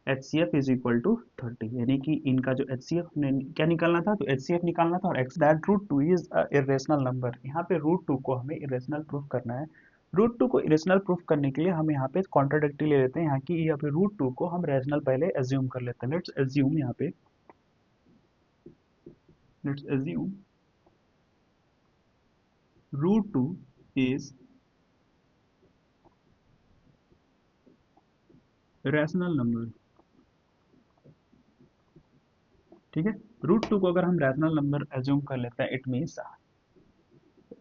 H C F is equal to 30, यानी कि इनका जो एच सी एफ ने क्या निकालना था, तो एच सी एफ निकालना था, और x that root two is irrational number. यहाँ पे रूट टू को हमें इरेशनल प्रूफ करना है। रूट टू को इरेशनल प्रूफ करने के लिए हम यहाँ पे कॉन्ट्राडिक्टरी ले लेते हैं, यहाँ पे रूट टू को हम रेशनल पहले एज्यूम कर लेते हैं। Let's assume root two is rational number. ठीक है, रूट टू को अगर हम रैशनल नंबर एज्यूम कर लेते हैं, इट मीन्स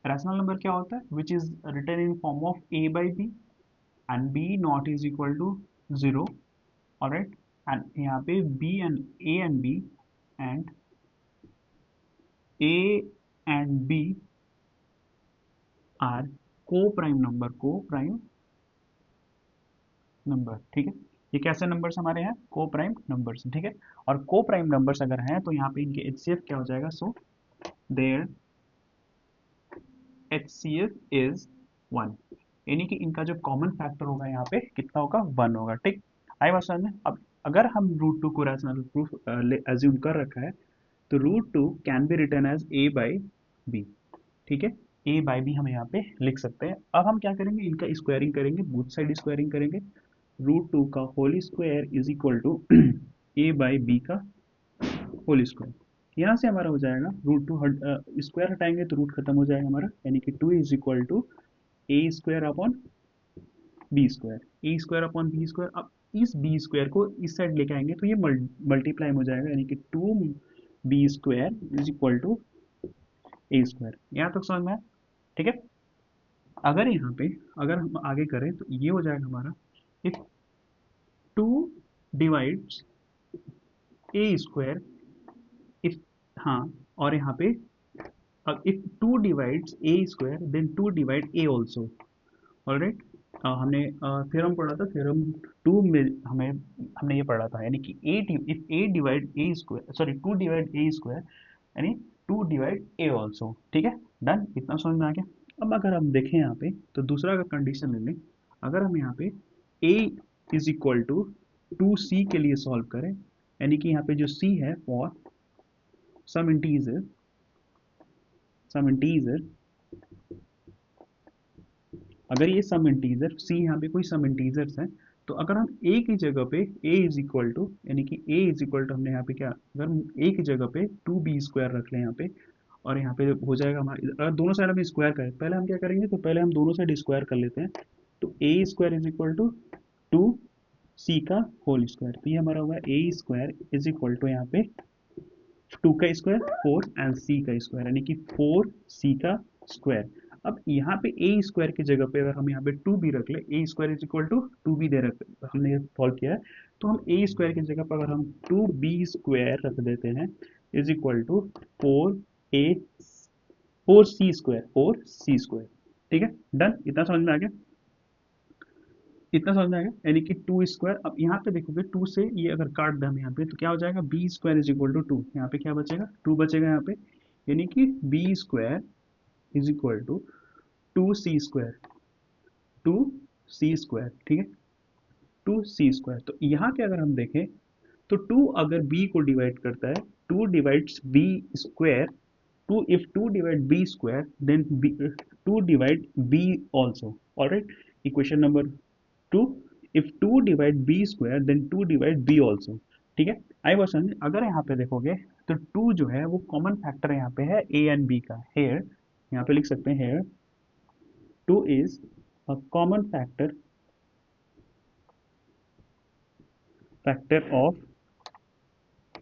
रैशनल नंबर क्या होता है, which is written in form of a by B and b not is equal to 0, alright, and यहाँ पे b and a and b and a and b are coprime number. ठीक है, ये कैसे numbers हमारे हैं, को prime numbers. ठीक है, और को प्राइम नंबर्स अगर हैं तो यहाँ पे इनके एचसीएफ क्या हो जाएगा, सो देयर HCF इज 1, यानी कि इनका जो कॉमन फैक्टर होगा यहाँ पे कितना होगा, 1 होगा। ठीक, आई बात समझ में। अब अगर हम रूट टू को रैशनल प्रूफ एज्यूम कर रखा है, तो root two can be written as A by B. ठीक है, ए बाई बी हम यहाँ पे लिख सकते हैं। अब हम क्या करेंगे, इनका स्क्वायरिंग करेंगे, बोथ साइड स्क्वायरिंग करेंगे। रूट टू का whole square is equal to A by B का होल स्क्वायर। यहाँ से हमारा हो जाएगा रूट टू स्क्वायर हटाएंगे तो रूट खत्म हो जाएगा हमारा, यानी कि two is equal to A square upon B square, A square upon B square. अब इस बी स्क्वायर को इस साइड लेके आएंगे तो ये मल्टीप्लाई हो जाएगा, यानी कि two B square is equal to A square. यहाँ तक समझ में आया? ठीक है, अगर यहाँ पे अगर हम आगे करें तो ये हो जाएगा हमारा, if two divides A square, if, हाँ, और यहाँ पे अब if two divides A square then two divide A also. Alright, हमने थ्योरम पढ़ा था, थ्योरम टू में हमें हमने ये पढ़ा था, यानी कि A if A divide A square, sorry two divide A square, यानी टू डिवाइड ए ऑल्सो। ठीक है, डन, इतना समझ में आ गया। अब अगर हम देखें यहाँ पे तो दूसरा का कंडीशन ले लें, अगर हम यहाँ पे a is equal to two C के लिए सॉल्व करें, यानी कि यहाँ पे जो c है for some integer, some integer, अगर ये सम इंटीजर c यहाँ पे कोई सम इंटीजर्स है, तो अगर हम a की जगह पे a इज इक्वल टू, यानी कि a इज इक्वल टू हमने यहाँ पे क्या, अगर हम a की जगह पे टू बी स्क्वायर रख लें यहाँ पे, और यहाँ पे हो जाएगा हमारा, अगर दोनों साइड हम स्क्वायर करें, पहले हम क्या करेंगे, तो पहले हम दोनों साइड स्क्वायर कर लेते हैं। तो A square is equal to two C का होल स्क्वायर, तो ये हमारा होगा A square is equal to यहाँ पे टू का स्क्वायर फोर एंड सी का स्क्वायर, यानी कि फोर सी का स्क्वायर। अब यहाँ पे ए स्क्वायर की जगह पे अगर हम यहाँ पे टू बी रख ले, A square is equal to two B दे रख, हमने सॉल्व किया है, तो हम ए स्क्वायर की जगह पर अगर हम टू बी स्क्वायर रख देते हैं is equal to four A four C square, four C square. ठीक है, डन, इतना समझ में आ गया, इतना समझ में आएगा, यानी कि टू स्क्वायर। अब यहाँ पे देखोगे टू से ये अगर काट दें हम यहाँ पे तो क्या हो जाएगा, B square is equal to two, यहाँ पे क्या बचेगा, टू बचेगा यहाँ पे, यानी कि B square is equal to two C square, two C square. ठीक है, टू सी स्क्वायर। तो यहाँ के अगर हम देखें तो टू अगर बी को डिवाइड करता है, two divides B square, two if two divide B square then two divide B also. Alright, equation number two, if two divide B square then two divide B also. ठीक है, I was समझ, अगर यहाँ पे देखोगे तो to जो है वो कॉमन फैक्टर यहाँ पे है ए एंड बी का, हेयर यहाँ पे लिख सकते हैं, here two is a common factor, factor of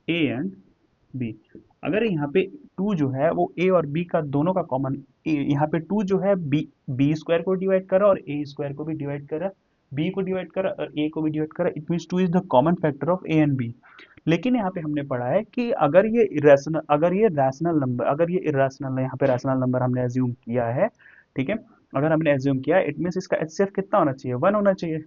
A and B. अगर यहाँ पे टू जो है वो ए और बी का दोनों का कॉमन, यहाँ पे टू जो है बी बी स्क्वायर को डिवाइड करा और ए स्क्वायर को भी डिवाइड करा, बी को डिवाइड करा और ए को भी डिवाइड करा, it means two is the common factor of A and B. लेकिन यहाँ पे हमने पढ़ा है कि अगर ये इरेशनल, अगर ये रैशनल नंबर, अगर ये इरेशनल है, यहाँ पे रैशनल नंबर हमने एज्यूम किया है, ठीक है, अगर हमने एज्यूम किया इट मीन्स इसका एचसीएफ कितना होना चाहिए, वन होना चाहिए।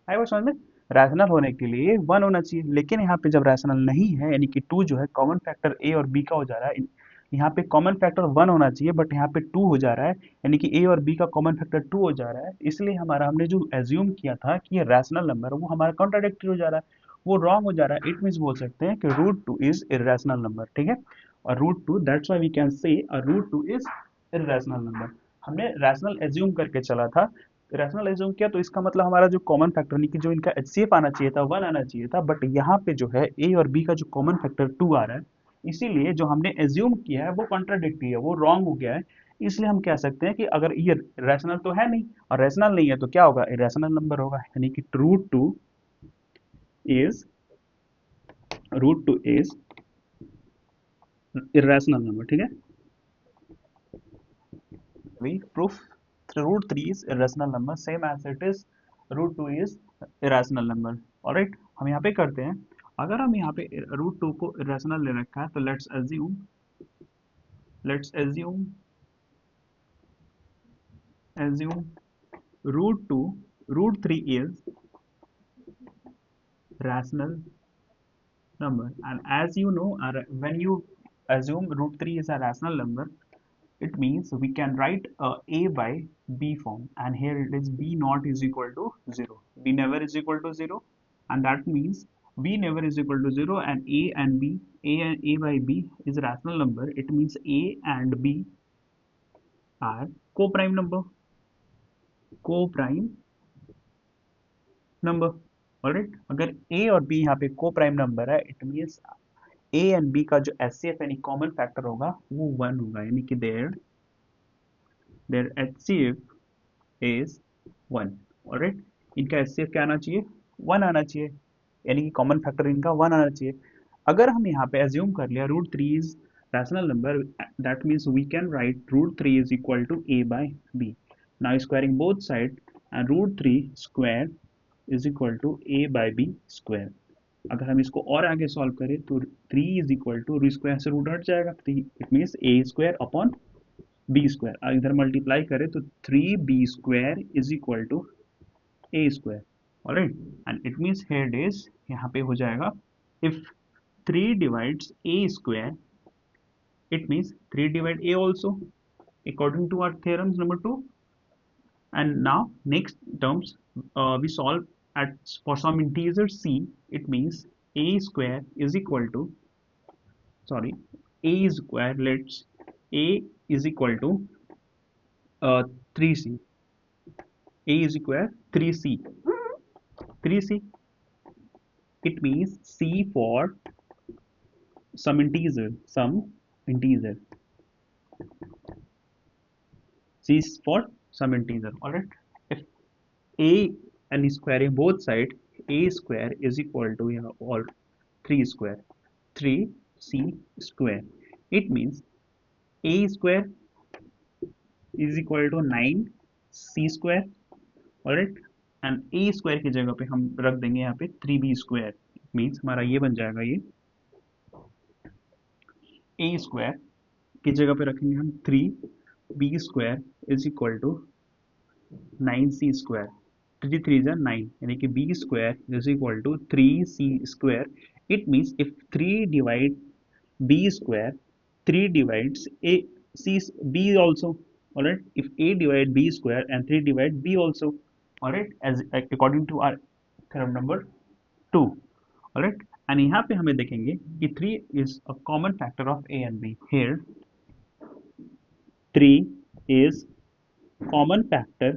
आई बात समझ में, रैशनल होने के लिए वन होना चाहिए, लेकिन यहाँ पे जब रैशनल नहीं है, यानी कि टू जो है कॉमन फैक्टर ए और बी का हो जा रहा है, यहाँ पे कॉमन फैक्टर वन होना चाहिए बट यहाँ पे टू हो जा रहा है, यानी कि ए और बी का कॉमन फैक्टर टू हो जा रहा है, इसलिए हमारा हमने जो एज्यूम किया था कि ये रैशनल नंबर है वो हमारा कॉन्ट्राडिक्टरी हो जा रहा है, वो रॉन्ग हो जा रहा है। इट मीन्स बोल सकते हैं कि root two is irrational number. ठीक है, और root two, that's why we can say root two is irrational number. हमने रैशनल एज्यूम करके चला था, रैशनल एज्यूम किया तो इसका मतलब हमारा जो कॉमन फैक्टर, यानी कि जो इनका एचसीएफ आना चाहिए था वन आना चाहिए था, बट यहाँ पे जो है ए और बी का जो कॉमन फैक्टर टू आ रहा है, इसीलिए जो हमने एज्यूम किया है वो कॉन्ट्राडिक्टरी है, वो रॉन्ग हो गया है। इसलिए हम कह सकते हैं कि अगर ये रैशनल तो है नहीं और रैशनल नहीं है तो क्या होगा, इरेशनल नंबर होगा, यानी कि is root two is irrational number. ठीक है, we proof root 3 is irrational number same as it is root 2 is irrational number। Alright, हम यहाँ पे करते हैं, अगर हम यहाँ पे रूट टू को irrational ले रखा है तो let's assume root two root three is rational number, and as you know when you assume root 3 is a rational number, it means we can write a by b form, and here it is b naught is equal to 0, b never is equal to 0, and that means b never is equal to 0, and a and b, a by b is a rational number. It means a and b are co-prime number, co-prime number. Alright, अगर a और b यहाँ पे को prime number है, it means a and b का जो HCF यानी common factor होगा वो 1 होगा, यानी कि देयर HCF इज 1। ऑलराइट, इनका HCF क्या आना चाहिए, 1 आना चाहिए, यानी कि कॉमन फैक्टर इनका 1 आना चाहिए। अगर हम यहाँ पे एज्यूम कर लिया root three is rational number, that means we can write root three is equal to a by b। Now squaring both side, and root three square is equal to a by b square. अगर हम इसको और आगे solve करें तो 3 is equal to root square से root हट जाएगा, it means a square upon b square. इधर मल्टीप्लाई करें तो 3b square is equal to a square. Alright, and it means here is यहाँ पे हो जाएगा, if 3 divides a square, it means 3 divide a also, according to our theorems number 2. And now next terms, we solve at for some integer c, it means a square is equal to, sorry, a square, let's a is equal to 3c, a is equal 3c, 3c, it means c for some integer, c is for some integer। all right, if a and squaring both side, a square is equal to or 3 square, 3c square, it means a square is equal to 9c square। all right, and a square की जगह पे हम रख देंगे यहाँ पे 3b square, means हमारा ये बन जाएगा, ये a स्क्वायर की जगह पे रखेंगे हम 3b square is equal to 9c square, 3 3 जा 9, यानी कि b square is equal to 3c square. It means if 3 divide b square, 3 divides a c b also। alright, if a divide b square and 3 divide b also, alright, as according to our theorem number 2। alright, and यहाँ पे हमें देखेंगे कि 3 is a common factor of a and b। here 3 is common factor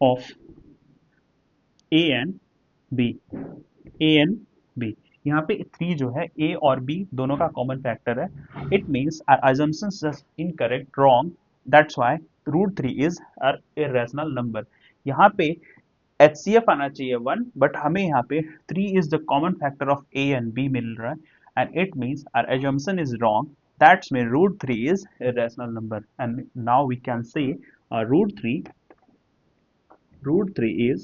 of a and b, a and b। यहाँ पे 3 जो है a और b दोनों का कॉमन फैक्टर है, it means our assumptions is incorrect, wrong, that's why root three is are irrational number. यहाँ पे HCF आना चाहिए 1, बट हमें यहाँ पे 3 is the common factor of a and b मिल रहा है, and it means our assumption is wrong, that's mean root 3 is irrational number। and now we can say root 3 is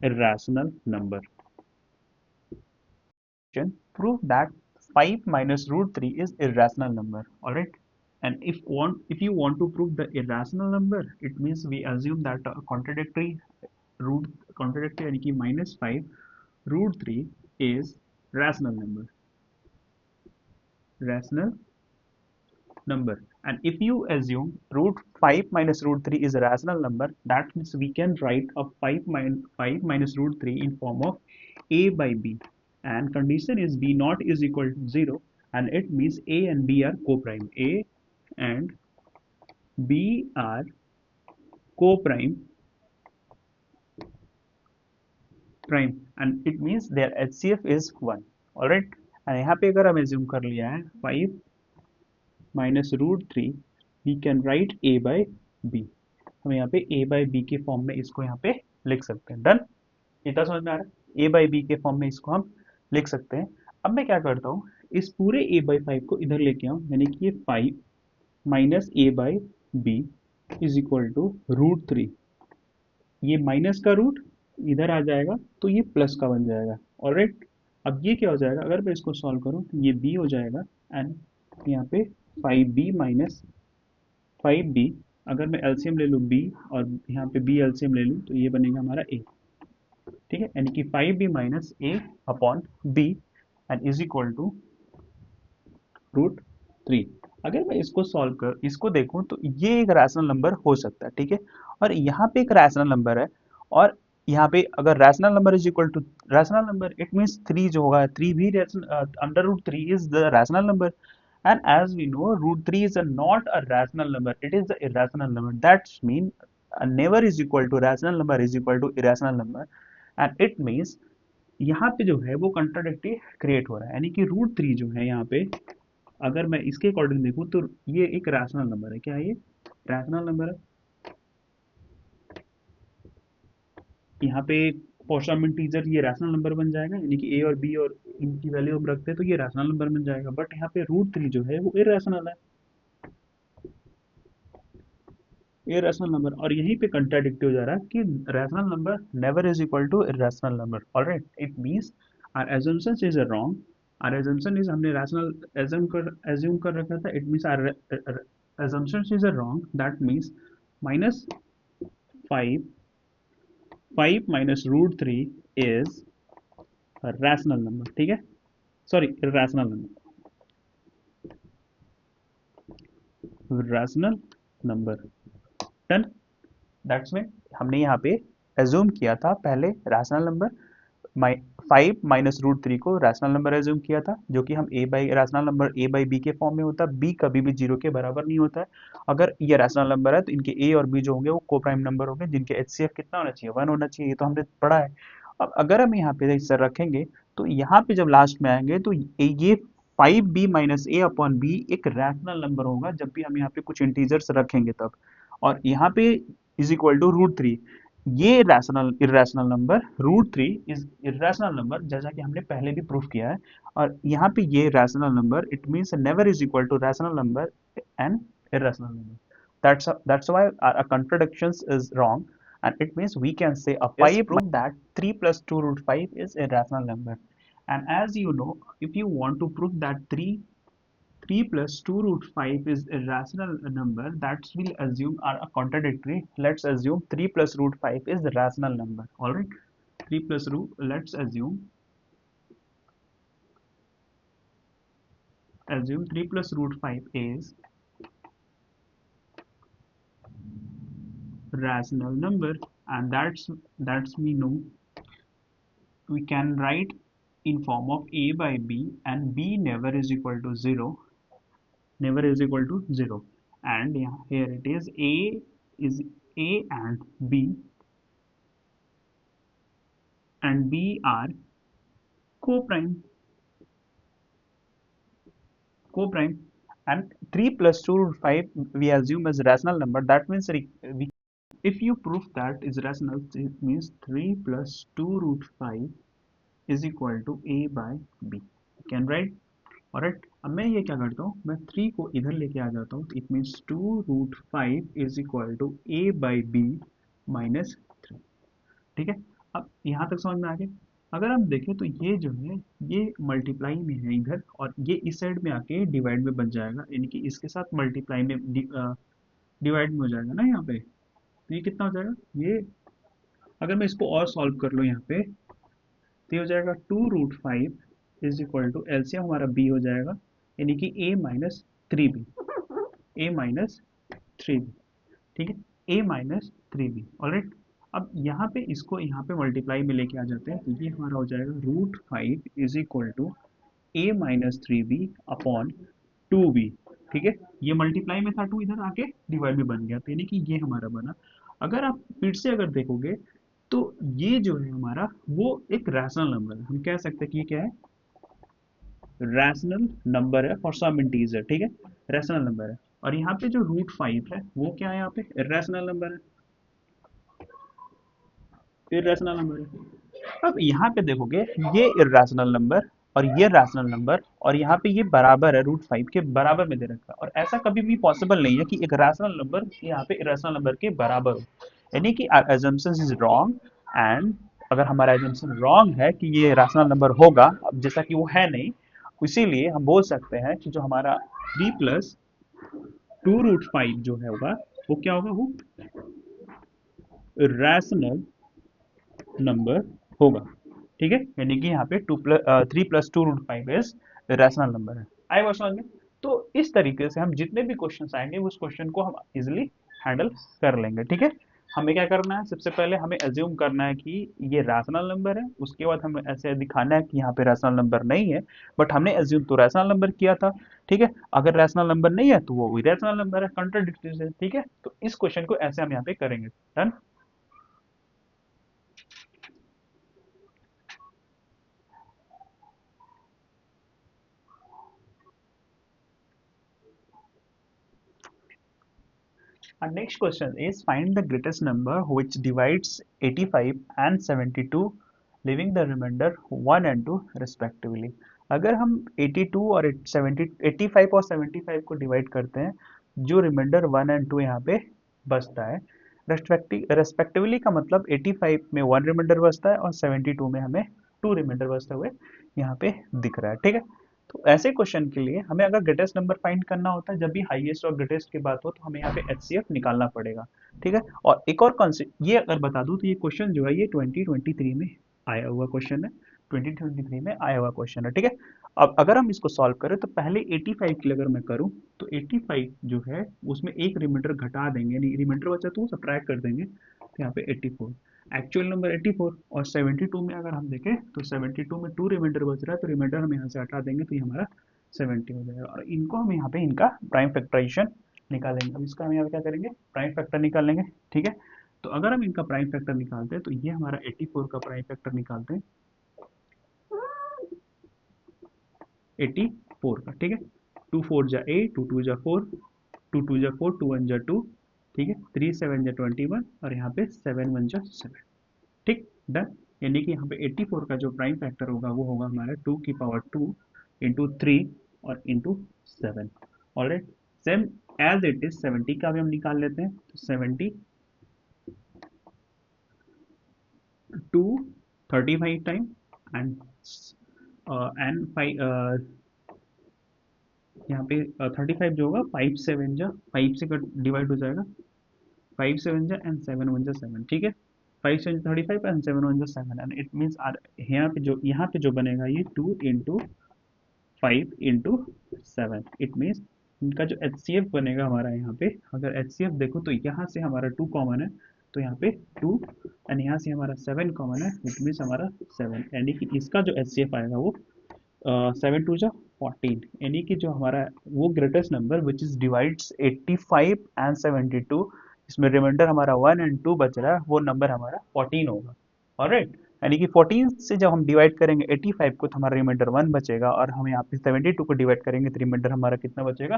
irrational number। Prove that 5 minus root 3 is irrational number। all right, and if you want to prove the irrational number, it means we assume that contradictory यानी कि -5 root 3 is rational number, and if you assume root 5 minus root 3 is a rational number, that means we can write a 5 minus root 3 in form of a by b, and condition is b not is equal to 0, and it means a and b are co-prime, a and b are co-prime and it means their HCF is 1। alright, and यहाँ पे अगर हम assume कर लिया है 5 minus root 3, we can write a by b। हम यहाँ पे a by b के फॉर्म में इसको यहाँ पे लिख सकते हैं। डन, इतना समझ में आ रहा है, a by b के फॉर्म में इसको हम लिख सकते हैं। अब मैं क्या करता हूँ, इस पूरे a by 5 को इधर लेके आऊँ, यानी कि ये 5 minus a by b is equal to root 3, ये माइनस का रूट इधर आ जाएगा तो ये प्लस का बन जाएगा। ऑलराइट, अब ये क्या हो जाएगा, अगर मैं इसको सॉल्व करूँ तो ये b हो जाएगा, एंड यहाँ पे 5b माइनस 5b, अगर मैं एलसीएम ले लूँ b और यहाँ पे b एलसीएम ले लूँ तो ये बनेगा हमारा a। ठीक है, यानी कि 5b minus a upon b, and is equal to √3। अगर मैं इसको सॉल्व कर इसको देखूं तो ये एक रैशनल नंबर हो सकता है, ठीक है। और यहाँ पे एक रैशनल नंबर है, और यहाँ पे अगर rational number is equal to rational number, it means 3 जो होगा, 3 भी √3 is the rational number. And as we know, √3 is not a rational number; it is the irrational number. That means a never is equal to rational number is equal to irrational number, and it means यहाँ पे जो है वो कंट्राडिक्टी create हो रहा है, यानी कि √3 जो है यहाँ पे, अगर मैं इसके अकॉर्डिंग देखूँ तो ये एक रैशनल नंबर है। क्या है ये? रैशनल नंबर है। यहाँ पे पॉसम इंटीजर ये रैशनल नंबर बन जाएगा, यानी कि ए और बी और इनकी वैल्यू हम रखते हैं तो ये रैशनल नंबर बन जाएगा। बट यहाँ पे √3 जो है वो इरेशनल है, इरेशनल नंबर। और यहीं पे कंट्राडिक्ट हो जा रहा है कि rational number never is equal to irrational number. Alright, it means our assumption is wrong. Our assumption is, हमने रैशनल एज्यूम कर रखा था, it means our assumption is wrong. That means minus 5 5 minus √3 is rational number, ठीक है। Sorry, rational number, rational number. Done. That's mean हमने यहाँ पे assume किया था पहले रैशनल नंबर, 5 माइनस √3 को रैशनल नंबर एज्यूम किया था, जो कि हम A by rational number A by B के फॉर्म में होता है। बी कभी भी 0 के बराबर नहीं होता है। अगर ये रैशनल नंबर है तो इनके ए और बी जो होंगे वो को प्राइम नंबर होंगे, जिनके एचसीएफ कितना होना चाहिए? 1 होना चाहिए। ये तो हमने पढ़ा है। अब अगर हम यहाँ पे इस रखेंगे तो यहाँ पे जब लास्ट में आएंगे तो ये 5b माइनस ए अपॉन बी एक रैशनल नंबर होगा, जब भी हम यहाँ पे कुछ इंटीजर्स रखेंगे तब। और यहाँ पे इज इक्वल टू √3, ये rational irrational number, √3 is irrational number, जैसा कि हमने पहले भी प्रूफ किया है। और यहाँ पे ये rational number, it means never is equal to rational number and irrational number. That's why a contradiction is wrong, and it means we can say a 5 prove that 3 plus 2 √5 is a rational number. And as you know, if you want to prove that 3 plus 2 √5 is a rational number, that will assume are a contradictory. Let's assume 3 plus √5 is the rational number. All right, 3 plus let's assume 3 plus √5 is rational number, and that's we know we can write in form of a by b, and b never is equal to 0, never is equal to 0. And yeah, here it is, is a and b are co-prime, co-prime. And 3 plus 2 √5 we assume as rational number. That means we, if you prove that is rational, it means 3 plus 2 √5 is equal to a by b. You can write. Alright, अब मैं ये क्या करता हूँ, मैं 3 को इधर लेके आ जाता हूँ, तो it means 2√5 is equal to a by B minus 3। ठीक है, अब यहाँ तक समझ में आ गया। अगर हम देखें तो ये जो है ये मल्टीप्लाई में है इधर, और ये इस साइड में आके डिवाइड में बन जाएगा, यानी कि इसके साथ मल्टीप्लाई में डिवाइड में हो जाएगा ना यहाँ पे। तो ये कितना हो जाएगा, ये अगर मैं इसको और सॉल्व कर लूँ यहाँ पे, तो ये हो जाएगा 2√5 इज इक्वल टू, एलसीएम हमारा बी हो जाएगा, यानी कि a minus 3b, a minus 3b। ठीक है, a माइनस 3b। ऑलराइट, अब यहाँ पे इसको यहाँ पे मल्टीप्लाई में लेके आ जाते हैं, तो ये हमारा हो जाएगा √5 is equal to a minus 3b upon 2b। ठीक है, ये मल्टीप्लाई में था, 2 इधर आके डिवाइड में बन गया, तो यानी कि ये हमारा बना। अगर आप फिर से अगर देखोगे तो ये जो है हमारा वो एक रैशनल नंबर है, हम कह सकते हैं कि ये क्या है, रैशनल नंबर है फॉर सम इंटीजर। ठीक है, रैशनल नंबर है। और यहाँ पे जो √5 है वो क्या है, यहाँ पे इरेशनल नंबर है, इरेशनल नंबर है। अब यहाँ पे देखोगे ये इरेशनल नंबर और ये रैशनल नंबर, और यहाँ पे ये बराबर है, √5 के बराबर में दे रखा है। और ऐसा कभी भी पॉसिबल नहीं है कि एक रैशनल नंबर यहाँ पे इरेशनल नंबर के बराबर हो, यानी कि assumption इज रॉन्ग। एंड अगर हमारा assumption रॉन्ग है कि ये रैशनल नंबर होगा, अब जैसा कि वो है नहीं, इसीलिए हम बोल सकते हैं कि जो हमारा 3 प्लस 2√5 जो है होगा वो क्या होगा, वो रैशनल नंबर होगा। ठीक है, यानी कि यहाँ पे 3 + 2√5 इज रैशनल नंबर है। आए बात समझ में? तो इस तरीके से हम जितने भी क्वेश्चन आएंगे उस क्वेश्चन को हम इजिली हैंडल कर लेंगे। ठीक है, हमें क्या करना है, सबसे पहले हमें एज्यूम करना है कि ये रैशनल नंबर है, उसके बाद हमें ऐसे दिखाना है कि यहाँ पे रैशनल नंबर नहीं है, बट हमने एज्यूम तो रैशनल नंबर किया था। ठीक है, अगर रैशनल नंबर नहीं है तो वो इरेशनल नंबर है, कंट्राडिक्टरी है। ठीक है, तो इस क्वेश्चन को ऐसे हम यहाँ पे करेंगे। Done. Our next question is find the greatest number which divides 85 and 72, leaving the remainder 1 and 2 respectively. अगर हम 82 और 85 और 75 को डिवाइड करते हैं, जो रिमाइंडर 1 एंड 2 यहाँ पे बचता है, रेस्पेक्टिवली का मतलब 85 में 1 रिमाइंडर बचता है और 72 में हमें 2 रिमाइंडर बचते हुए यहाँ पे दिख रहा है। ठीक है, तो ऐसे क्वेश्चन के लिए हमें अगर ग्रेटेस्ट नंबर फाइंड करना होता है, जब भी हाईएस्ट और ग्रेटेस्ट की बात हो तो हमें यहाँ पे एचसीएफ निकालना पड़ेगा। ठीक है, और एक और कॉन्सेप्ट ये अगर बता दूं तो ये क्वेश्चन जो है ये 2023 में आया हुआ क्वेश्चन है, 2023 में आया हुआ क्वेश्चन है। ठीक है, अब अगर हम इसको सॉल्व करें तो पहले 85 के लिए अगर मैं करूं तो 85 जो है उसमें एक रिमाइंडर घटा देंगे, यानी रिमाइंडर बचा तो सब्ट्रैक्ट कर देंगे, तो यहाँ पे 84, एक्चुअल नंबर 84, और 72 में अगर हम देखें तो 72 में 2 रिमाइंडर बच रहा है, तो रिमाइंडर हम यहाँ से हटा देंगे तो ये हमारा 70 हो जाएगा, और इनको हम यहाँ पे इनका प्राइम फैक्टराइजेशन निकालेंगे। अब इसका हम यहाँ पे क्या करेंगे, प्राइम फैक्टर निकालेंगे। ठीक है, तो अगर हम इनका प्राइम फैक्टर निकालते हैं तो ये हमारा 84 का प्राइम फैक्टर निकालते हैं 84 का। ठीक है, 2 4 जा 8, 2 2 जा 4, 2 2 जा 4, 2 1 जा 2, ठीक है, 3 7 जा 21, और यहाँ पे 7 1 जा 7। ठीक, डन। यानी कि यहाँ पे 84 का जो प्राइम फैक्टर होगा वो होगा हमारा 2 की पावर 2 इंटू 3 और into 7। Alright, same as it is 70 का भी हम निकाल लेते हैं, तो 70 2 35 टाइम एंड एंड 5, यहाँ पे 35 जो होगा 5 7 जा 5 से डिवाइड हो जाएगा, 5 7 जा एंड 7 1 जा 7। ठीक है, 5 7 35 एंड 7 1 जा 7, एंड इट मींस यहाँ पे जो बनेगा ये 2 इंटू 5 इंटू 7। इट मीन्स इनका जो एचसीएफ बनेगा हमारा, यहाँ पे अगर एचसीएफ देखो तो यहाँ से हमारा 2 कॉमन है, तो यहाँ पे 2, एंड यहाँ से हमारा 7 कॉमन है, इट मीन्स हमारा 7, यानी कि इसका जो एचसीएफ आएगा वो 7 2 जा 14, यानी कि जो हमारा वो greatest number which is divides 85 and 72, इसमें रिमाइंडर हमारा 1 एंड 2 बच रहा है, वो नंबर हमारा 14 होगा। ऑलराइट, यानी कि 14 से जब हम डिवाइड करेंगे 85 को तो हमारा रिमाइंडर 1 बचेगा, और हम यहाँ पे 72 को डिवाइड करेंगे तो रिमाइंडर हमारा कितना बचेगा,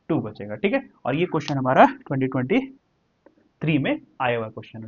2 बचेगा। ठीक है, और ये क्वेश्चन हमारा 2023 में आया हुआ क्वेश्चन है।